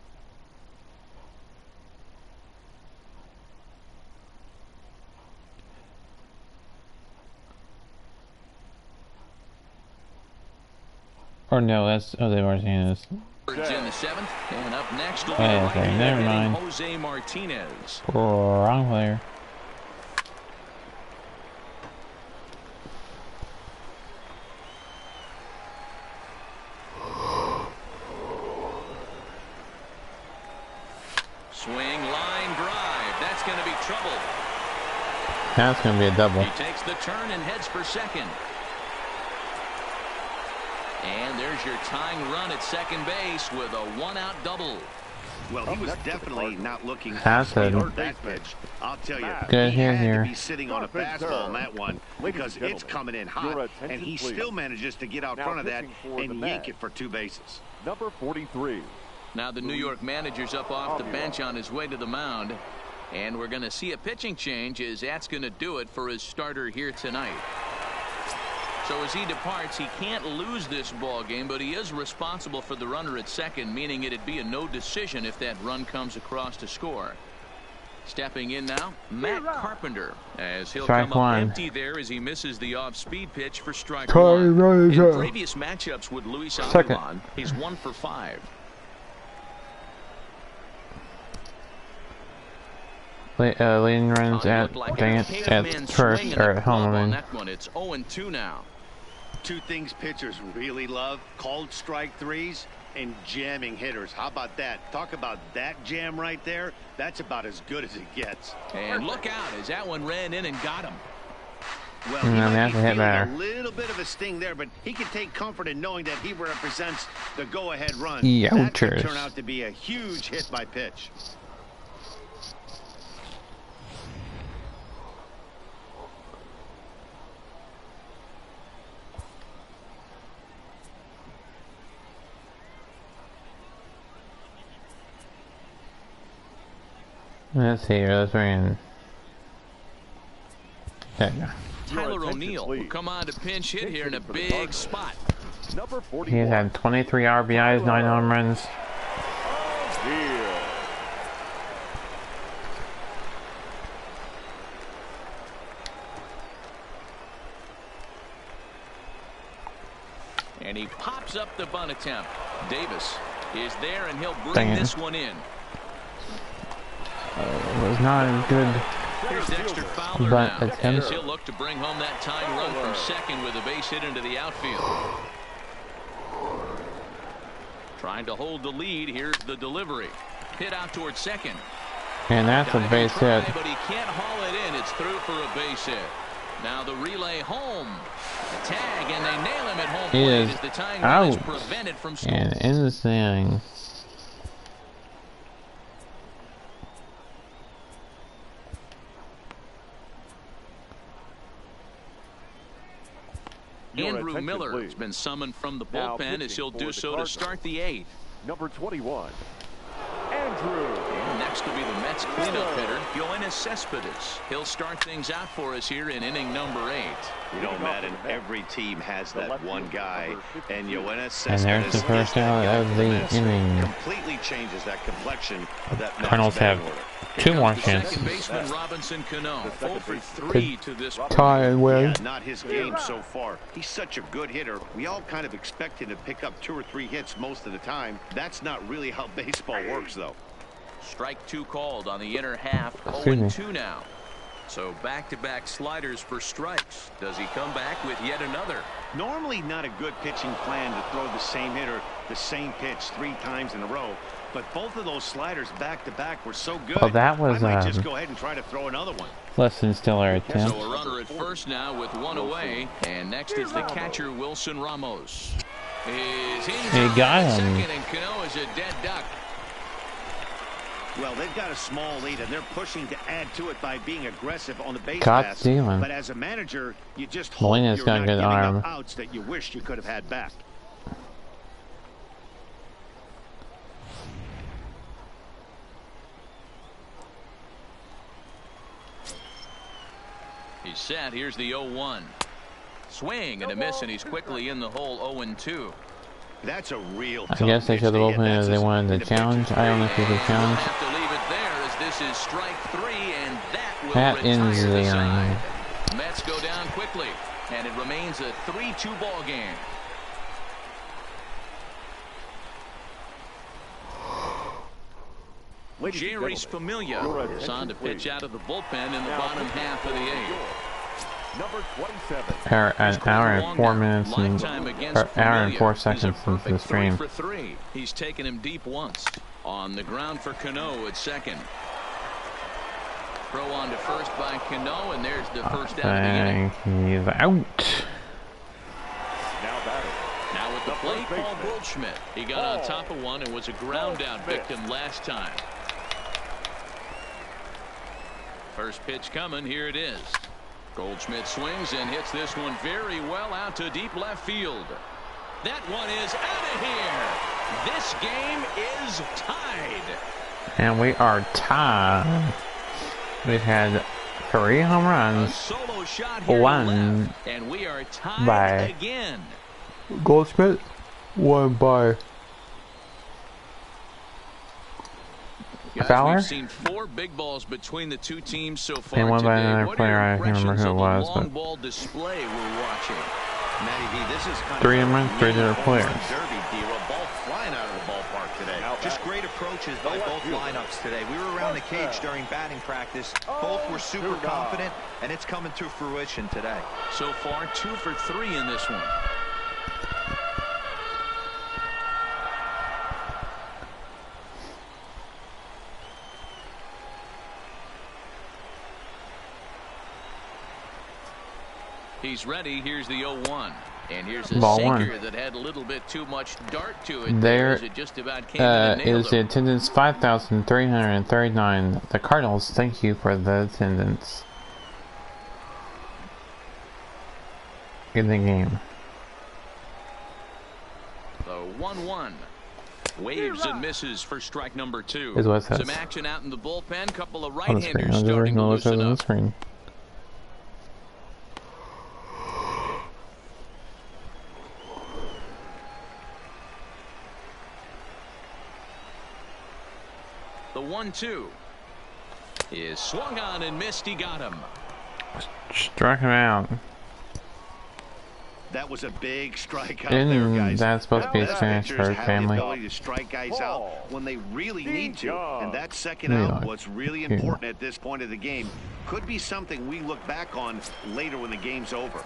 Or no, that's oh they've already seen this. In the seventh, and up next will be Okay, right-hander never mind. Jose Martinez. Wrong player. Swing, line drive. That's going to be trouble. That's gonna be a double. He takes the turn and heads for second. And there's your tying run at second base with a one-out double. Well, he was definitely not looking That's to a that pitch. I'll tell you, good he hit had here. to be sitting on a fastball on that one because it's coming in hot, and he still manages to get out front of that and yank it for 2 bases. Number 43. Now the New York manager's up off the bench on his way to the mound. And we're going to see a pitching change as that's going to do it for his starter here tonight. So as he departs, he can't lose this ball game, but he is responsible for the runner at second, meaning it'd be a no decision if that run comes across to score. Stepping in now, Matt Carpenter, as he'll Strike come up one. empty there as he misses the off-speed pitch for strike one. In previous matchups with Luis Aguilar, he's 1 for 5. Leading runs at first or at home. On that one, it's 0-2 now. 2 things pitchers really love: called strike threes and jamming hitters. How about that? Talk about that jam right there. That's about as good as it gets. And look out as that one ran in and got him. Well, he might that's be a hit feeling better. a little bit of a sting there, but he can take comfort in knowing that he represents the go-ahead run. That could Youchers. turn out to be a huge hit by pitch. Let's see here. Let's bring in. There you go. Tyler O'Neill will come on to pinch hit here in a big spot. Number 41. He's had 23 RBIs, 9 home runs. Here. And he pops up the bunt attempt. Davis is there, and he'll Dang bring it. this one in. It was not a good Here's Dexter Fowler bunt now, attempt. as he'll look to bring home that tying run from second with a base hit into the outfield. Trying to hold the lead. Here's the delivery. Hit out towards second. And that's a base hit. But he can't haul it in. It's through for a base hit. Now the relay home. The tag, and they nail him at home He plate is as the tying run is out prevented from scoring. and in the standings. Andrew Miller has been summoned from the Now bullpen as he'll pitching do for the so to Cardinals. start the 8th. Number 21. Andrew. And next will be the Mets cleanup hitter, Yoenis Cespedes. He'll start things out for us here in inning number 8. You know, Madden, every team has that one guy, and Yoenis And there's the Cespedes first is that out guy of for the Mets. inning. Completely changes that complexion of that Mets Cardinals batting have order. 2 more The chances. second baseman Robinson Cano, 0 for 3 to this point. Tie with. Yeah, not his game so far. He's such a good hitter. We all kind of expect him to pick up 2 or 3 hits most of the time. That's not really how baseball works, though. Strike 2 called on the inner half. Excuse me. 0-2 now. So back-to-back sliders for strikes. Does he come back with yet another? Normally not a good pitching plan to throw the same hitter the same pitch 3 times in a row. But both of those sliders back-to-back were so good. Oh, that was, I might just go ahead and try to throw another one. Less than stellar attempt. So a runner at first now with 1 away. And next is the catcher, Wilson Ramos. Is He got him. Second, and Cano is a dead duck. Well, they've got a small lead, and they're pushing to add to it by being aggressive on the base Caught pass. stealing. But as a manager, you just hope Molina's you're got a not good giving arm. up outs that you wish you could have had back. He's set. Here's the 0-1. Swing and a miss, and he's quickly in the hole 0-2. That's a real I guess they should have opened it if they wanted to challenge. I don't know if you could We'll challenge. have to leave it there as this is strike 3, and that will That retire ends the the inning. side. Mets go down quickly, and it remains a 3-2 ball game. Ladies and Jerry gentlemen, Familia your is on to attention, pitch please. out of the bullpen in the Now, bottom half of the eighth. Number 27. An hour and 4 minutes and Lifetime against hour and 4 Familia. seconds He's a since the perfect 3 stream. for 3. He's taken him deep once. On the ground for Cano at second. Throw on to first by Cano, and there's the first out of the inning. He's out. Now batting. Now with the plate, first Paul baseman. Goldschmidt. He got on top of one and was a ground out victim last time. First pitch coming. Here it is. Goldschmidt swings and hits this one very well out to deep left field. That one is out of here. This game is tied. And we are tied. We've had 3 home A runs. solo shot here to One left, and we are tied by again. Goldschmidt, 1 by Guys, Fowler? we've seen 4 big balls between the two teams so far And one by today. another What player. are I your can't remember impressions who it of was, the long but ball display we're watching? Matty V, this is kind 3 of home runs, 3 different players. derby deal. A ball flying out of the ballpark today. Just great approaches by both lineups today. We were around the cage during batting practice. Both were super confident, and it's coming to fruition today. So far, 2 for 3 in this one. He's ready. Here's the 0-1. And here's a Ball sinker 1. that had a little bit too much dart to it. There as it just about came in and nailed is the him. attendance 5,339. The Cardinals, thank you for the attendance in the game. The 1-1. Waves and misses for strike number 2. Is what it says. Some action out in the bullpen. Couple of On the screen. right-handers I'm just starting reading to what it says loosen on the up. screen. The 1-2 is swung on and missed. He got him. Struck him out. That was a big strikeout Isn't there, guys. that supposed to be a Best finish pitchers for have family? the ability to strike guys out when they really need to. And that second Yeah. out was really important at this point of the game. Could be something we look back on later when the game's over.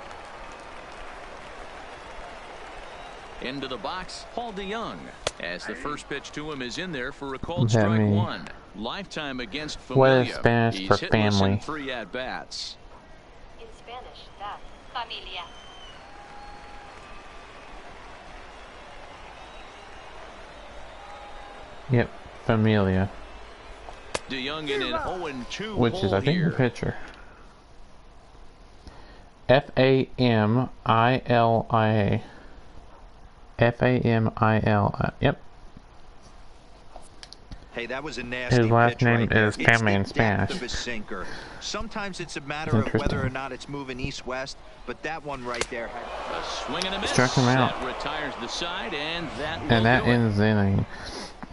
Into the box, Paul DeYoung. As the first pitch to him is in there for a called That strike mean? 1. Lifetime against What Familia. is Spanish He's for hitless family? in 3 at-bats. In Spanish, that's familia. Yep, Familia, DeYoung in an 0-2 which is I think here. the pitcher. F-A-M-I-L-I-A. F-A-M-I-L-I. Yep. Hey, that was a nasty His last pitch name right there. is family in It's the depth Spanish. of his sinker. Sometimes it's a matter of Interesting. whether or not it's moving east-west, but that one right there had A swing and a miss. Struck him out. That retires the side, and that will And that do it. ends the inning.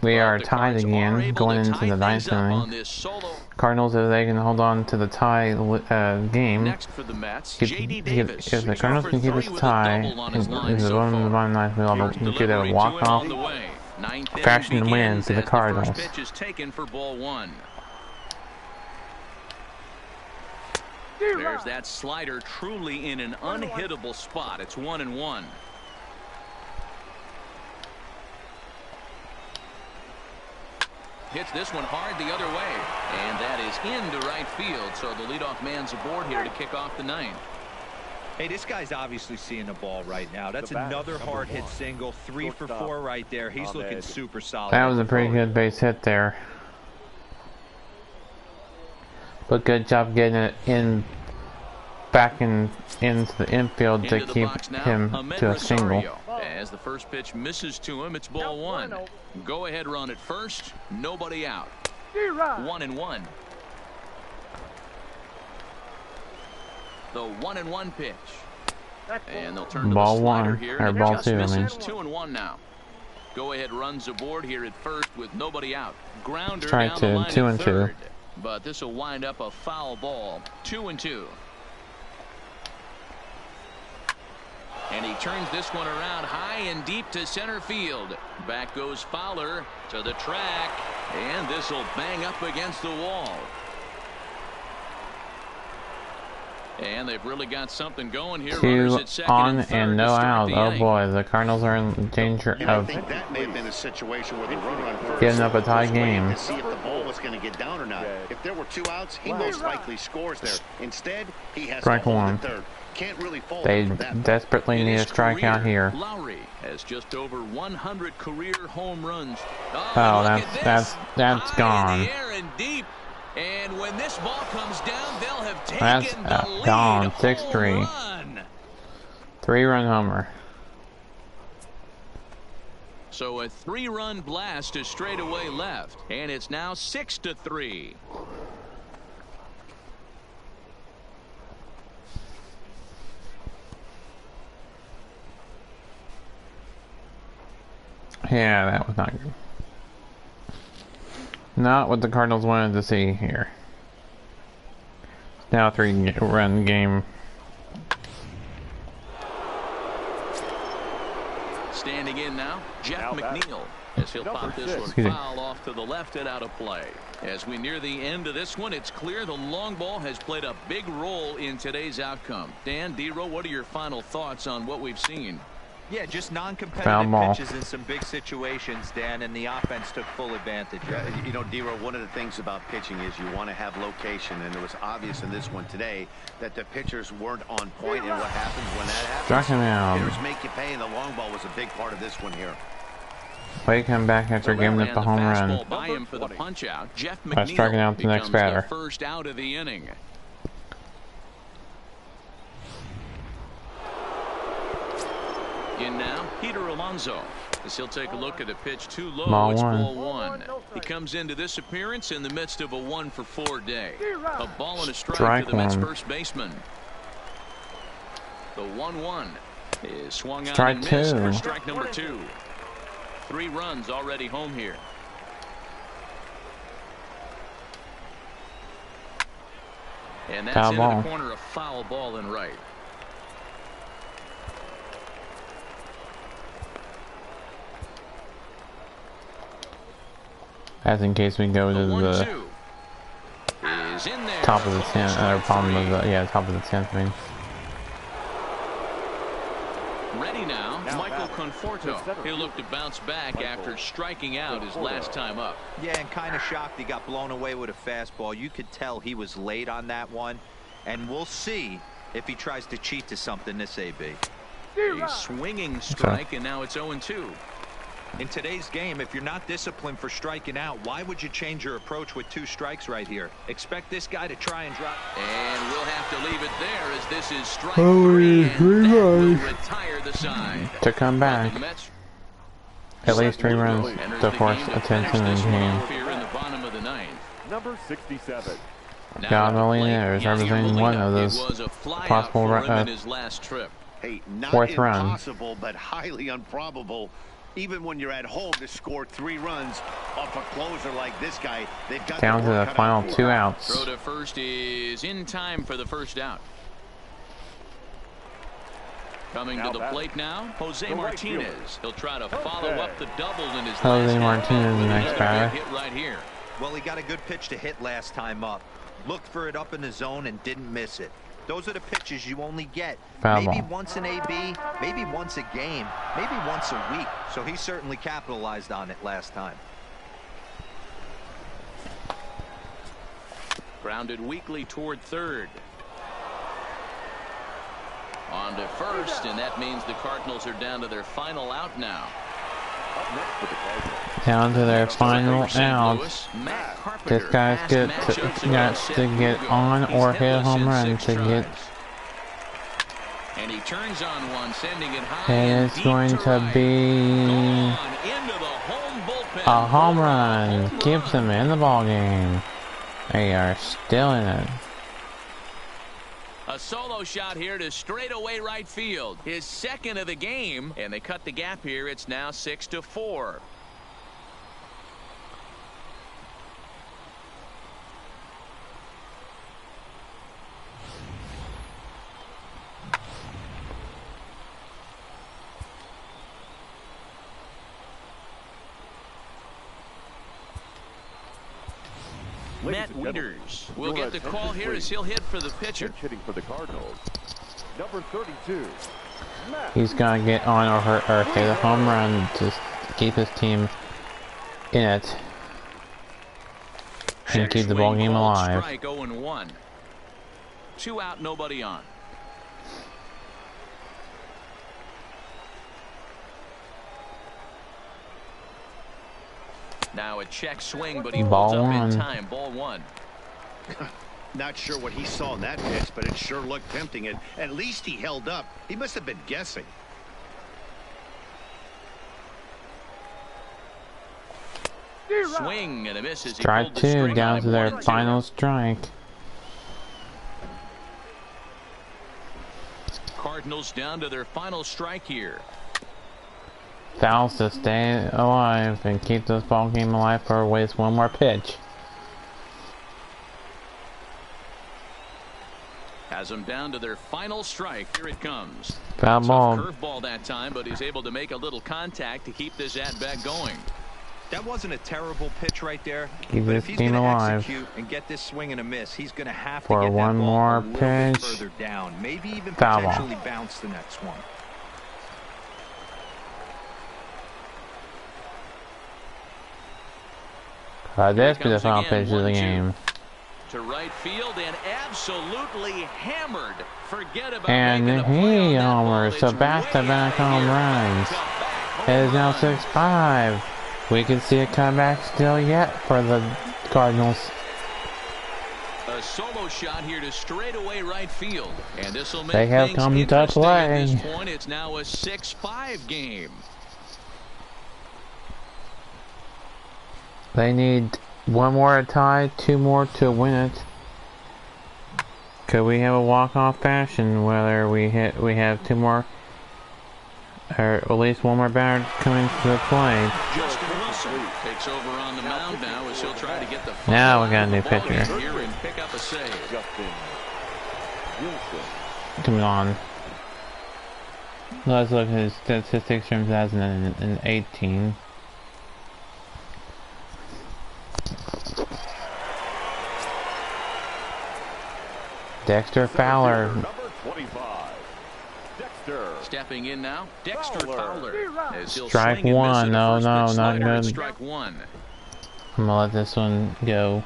We But are the tied Cards are again, able going to into tie the ninth things up on inning. this solo. Cardinals, if they can hold on to the tie game, Next for the Mets, if J.D. if Davis. the Cardinals can keep us 3 with a tie, double on his if line the so bottom of the far. bottom ninth, we'll Here's get a delivery to walk him off. on the way. Ninth inning Fashion begins wins to the as Cardinals. The first pitch is taken for ball 1. There's that slider truly in an unhittable spot. It's 1-1. Hits this one hard the other way. And that is into right field. So the leadoff man's aboard here to kick off the ninth. Hey, this guy's obviously seeing the ball right now. That's The batter, another number hard hit 1. single. 3 for Shortstop, 4 right there. He's Ahmed. looking super solid. That was a pretty good base hit there. But good job getting it in, back into the infield to Into the keep box now, him Ahmed to a single. Rosario. As the first pitch misses to him, it's ball 1. Go ahead run at first. Nobody out. 1-1. The 1-1 pitch. And they'll turn to Ball the slider 1, here. or and it ball just 2, I misses. mean. 2-1 now. Go ahead runs aboard here at first with nobody out. Grounder Strike down the 2, line 2 at and 2. third. But this will wind up a foul ball. 2-2. And he turns this one around high and deep to center field. Back goes Fowler to the track. And this will bang up against the wall. And they've really got something going here. 2 At second on and, third and no to start out. the Oh inning. boy, the Cardinals are in danger You know, I of think that may have been a situation where the runner on first getting up a tie was waiting game. to see if the ball was going to get down or not. If there were 2 outs, he most likely scores there. Instead, he has Strike to hold one. it third. Can't really fault They him for that. desperately In need a his strikeout career, here. Lowry has just over 100 career home runs. Oh, look at this. that's High gone. in the air and deep. And when this ball comes down, they'll have That's taken the lead. gone. Home 6-3. run. 3-run homer. So a 3-run blast to straightaway left, and it's now 6-3. Yeah, that was not good. Not what the Cardinals wanted to see here. Now a 3-run game. Standing in now, Jeff McNeil, as he'll pop this one Excuse me. foul off to the left and out of play. As we near the end of this one, it's clear the long ball has played a big role in today's outcome. Dan, D-Row, what are your final thoughts on what we've seen? Yeah, just Foul non-competitive ball. pitches in some big situations, Dan, and the offense took full advantage. You know, D-Row, one of the things about pitching is you want to have location, and it was obvious in this one today that the pitchers weren't on point, and what happens when that happens? Struck him out. Hitters make you pay, and the long ball was a big part of this one here. Way come back after giving up the home run. Fastball by him for the punch out. Jeff By striking McNeil out the next becomes batter. the first out of the inning. In now, Peter Alonso, as he'll take a look at a pitch too low. Ball It's one. ball 1. He comes into this appearance in the midst of a 1-for-4 day. A ball and a strike to the Mets one. first baseman. The 1-1 is swung out Strike and missed for two. strike number 2. 3 runs already home here. And that's Foul into ball. the corner, a foul ball in right. As in case we go to The the 1-2 is in there. top of the Called 10th, or strike bottom of 3. the, yeah, top of the 10th, I mean. Ready now, Now Michael batting. Conforto. He'll look to bounce back after striking out his last time up. Yeah, and kind of shocked he got blown away with a fastball. You could tell he was late on that one, and we'll see if he tries to cheat to something this AB. A swinging strike, and now it's 0-2. In today's game, if you're not disciplined for striking out, why would you change your approach with 2 strikes right here? Expect this guy to try and drop. And we'll have to leave it there as this is strike Holy 3, and that will three retire the side. To come back. The Mets At least 3 runs enters to the force game a to 10th finish inning this one game. off here in the bottom of the 9th. Number 67. Now God at the only plate, knows, Yadier representing one Molina. of those It was a flyout possible for him run- in his last trip. Hey, not 4th run. impossible, but highly improbable. Even when you're at home to score 3 runs off a closer like this guy, they've got Down to their the work cut final out for 2 them. outs. Throw to first is in time for the first out. Coming Now to the batting. plate now, Jose The right Martinez. fielder. He'll try to follow up the double in his Jose last Martinez, at-bat the with next another batter. big hit right here. Well, he got a good pitch to hit last time up. Looked for it up in the zone and didn't miss it. Those are the pitches you only get Foul maybe ball. once in AB, maybe once a game, maybe once a week. So he certainly capitalized on it last time. Grounded weakly toward third. On to first, and that means the Cardinals are down to their final out now. Up next for the Cardinals. Down to their final St. out. Louis, Matt Carpenter. This guy's Past got matchups to, are got all set to get go. on He's or hit a hitless home in run 6 to get. tries. And he turns on one, sending it high And and it's deep going to to right. be Gone into the home bullpen. a home for a run. home Keeps run. them in the ball game. They are still in it. A solo shot here to straightaway right field. His second of the game, and they cut the gap here. It's now 6-4. Matt Wieters will get the call here as he'll hit for the pitcher. Pitch hitting for the Cardinals. Number 32. He's gonna get on or hit a home run to keep his team in it and keep the ball game alive. Strike 0-1. 2 out, nobody on. Now a check swing, but he holds up in time. Ball 1. Not sure what he saw in that pitch, but it sure looked tempting. And at least he held up. He must have been guessing. Swing and a miss as he Strike pulled the 2 string down on to their 1-2. final strike. Cardinals down to their final strike here. Fouls to stay alive and keep this ball game alive for at least one more pitch. Has them down to their final strike. Here it comes. Foul ball. Curveball that time, but he's able to make a little contact to keep this at-bat going. That wasn't a terrible pitch right there. Keep But this if he's team going to alive. execute and get this swing and a miss, he's going to have to For get that one ball more a little bit pitch. further down. Maybe even Foul ball. potentially bounce the next one. This be the comes final again, pitch of the 1-2. game. To right field and absolutely hammered. Forget about And making a play on he that ball. homers, so It's back-to-back way out home of here. runs. Back-to-back It is home now run. 6-5. We can see a comeback still yet for the Cardinals. A solo shot here to straightaway right field. And this will make They have things come to interesting at this play. point. It's now a 6-5 game. They need one more tie, 2 more to win it. Could we have a walk-off fashion whether we have 2 more or at least one more batter coming to the play? Justin Wilson takes over on the mound now as he'll try to get the Now we got a new ball game pitcher. here and pick up a save. Justin Wilson. Come on. Let's look at his statistics from 2018. Dexter Fowler. Number 25. Dexter. Stepping in now, Dexter Fowler. As he'll Strike swing and miss one. at a No, first no, pitch not slider at good. Strike 1. I'm gonna let this one go.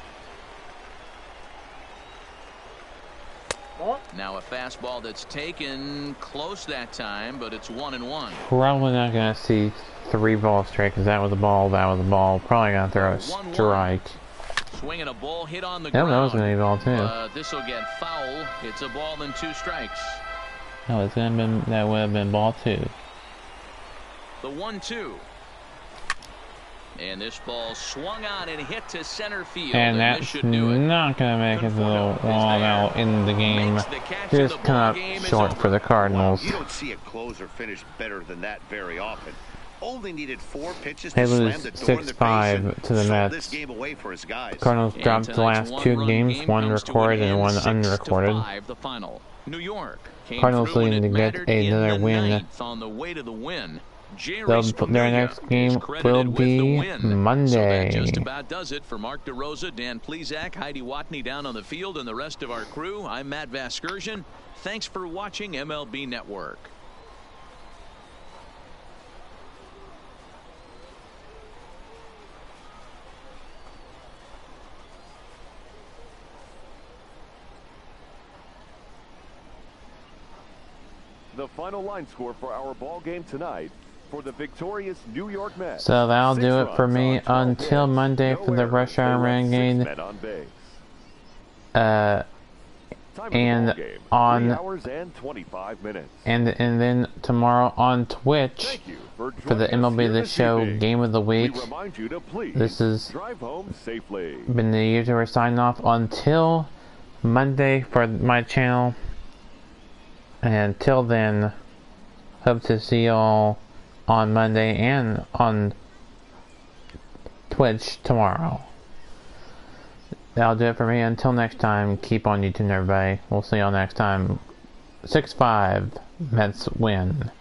Now a fastball that's taken close that time, but it's 1-1. Probably not gonna see 3 balls straight because that was a ball, that was a ball. Probably gonna throw a 1-1. strike. Swinging a ball hit on the Yep, ground. that was gonna be a ball too. This will get foul. It's a ball and 2 strikes. No, it's gonna been that would have been ball 2. The 1-2. And this ball swung on and hit to center field. And this that's should do it. not gonna make it to the wall now in the game. Makes the catch, and Just the come ball up game is short over. for the Cardinals. You don't see a closer finish better than that very often. Only needed 4 pitches They to lose slam the door in the 6-5 face and to the throw Mets. this game away for his guys. Cardinals And dropped the tonight's last 2 one-run games, game one comes to recorded an and one end, unrecorded. 6-5 the final. New York came Cardinals through when needing it to get mattered in another the win. 9th on the way to the win. Their next game will be Monday. So that just about does it for Mark DeRosa, Dan Plezak, Heidi Watney down on the field, and the rest of our crew. I'm Matt Vasgersian. Thanks for watching MLB Network. The final line score for our ball game tonight for the victorious New York Mets. So that'll 6 do it for runs me on 12 until hits, Monday no for the errors. Rush Hour They left 6 Renegade. men on base. Time of the And ball game, on 3 hours and 25 minutes. and then tomorrow on Twitch Thank you for for the joining us MLB here The this Show evening. Game of the We Week. remind you to please This is drive home safely. been the user sign off until Monday for my channel. And until then, hope to see y'all on Monday and on Twitch tomorrow. That'll do it for me. Until next time, keep on YouTube, everybody. We'll see y'all next time. 6-5, Mets win.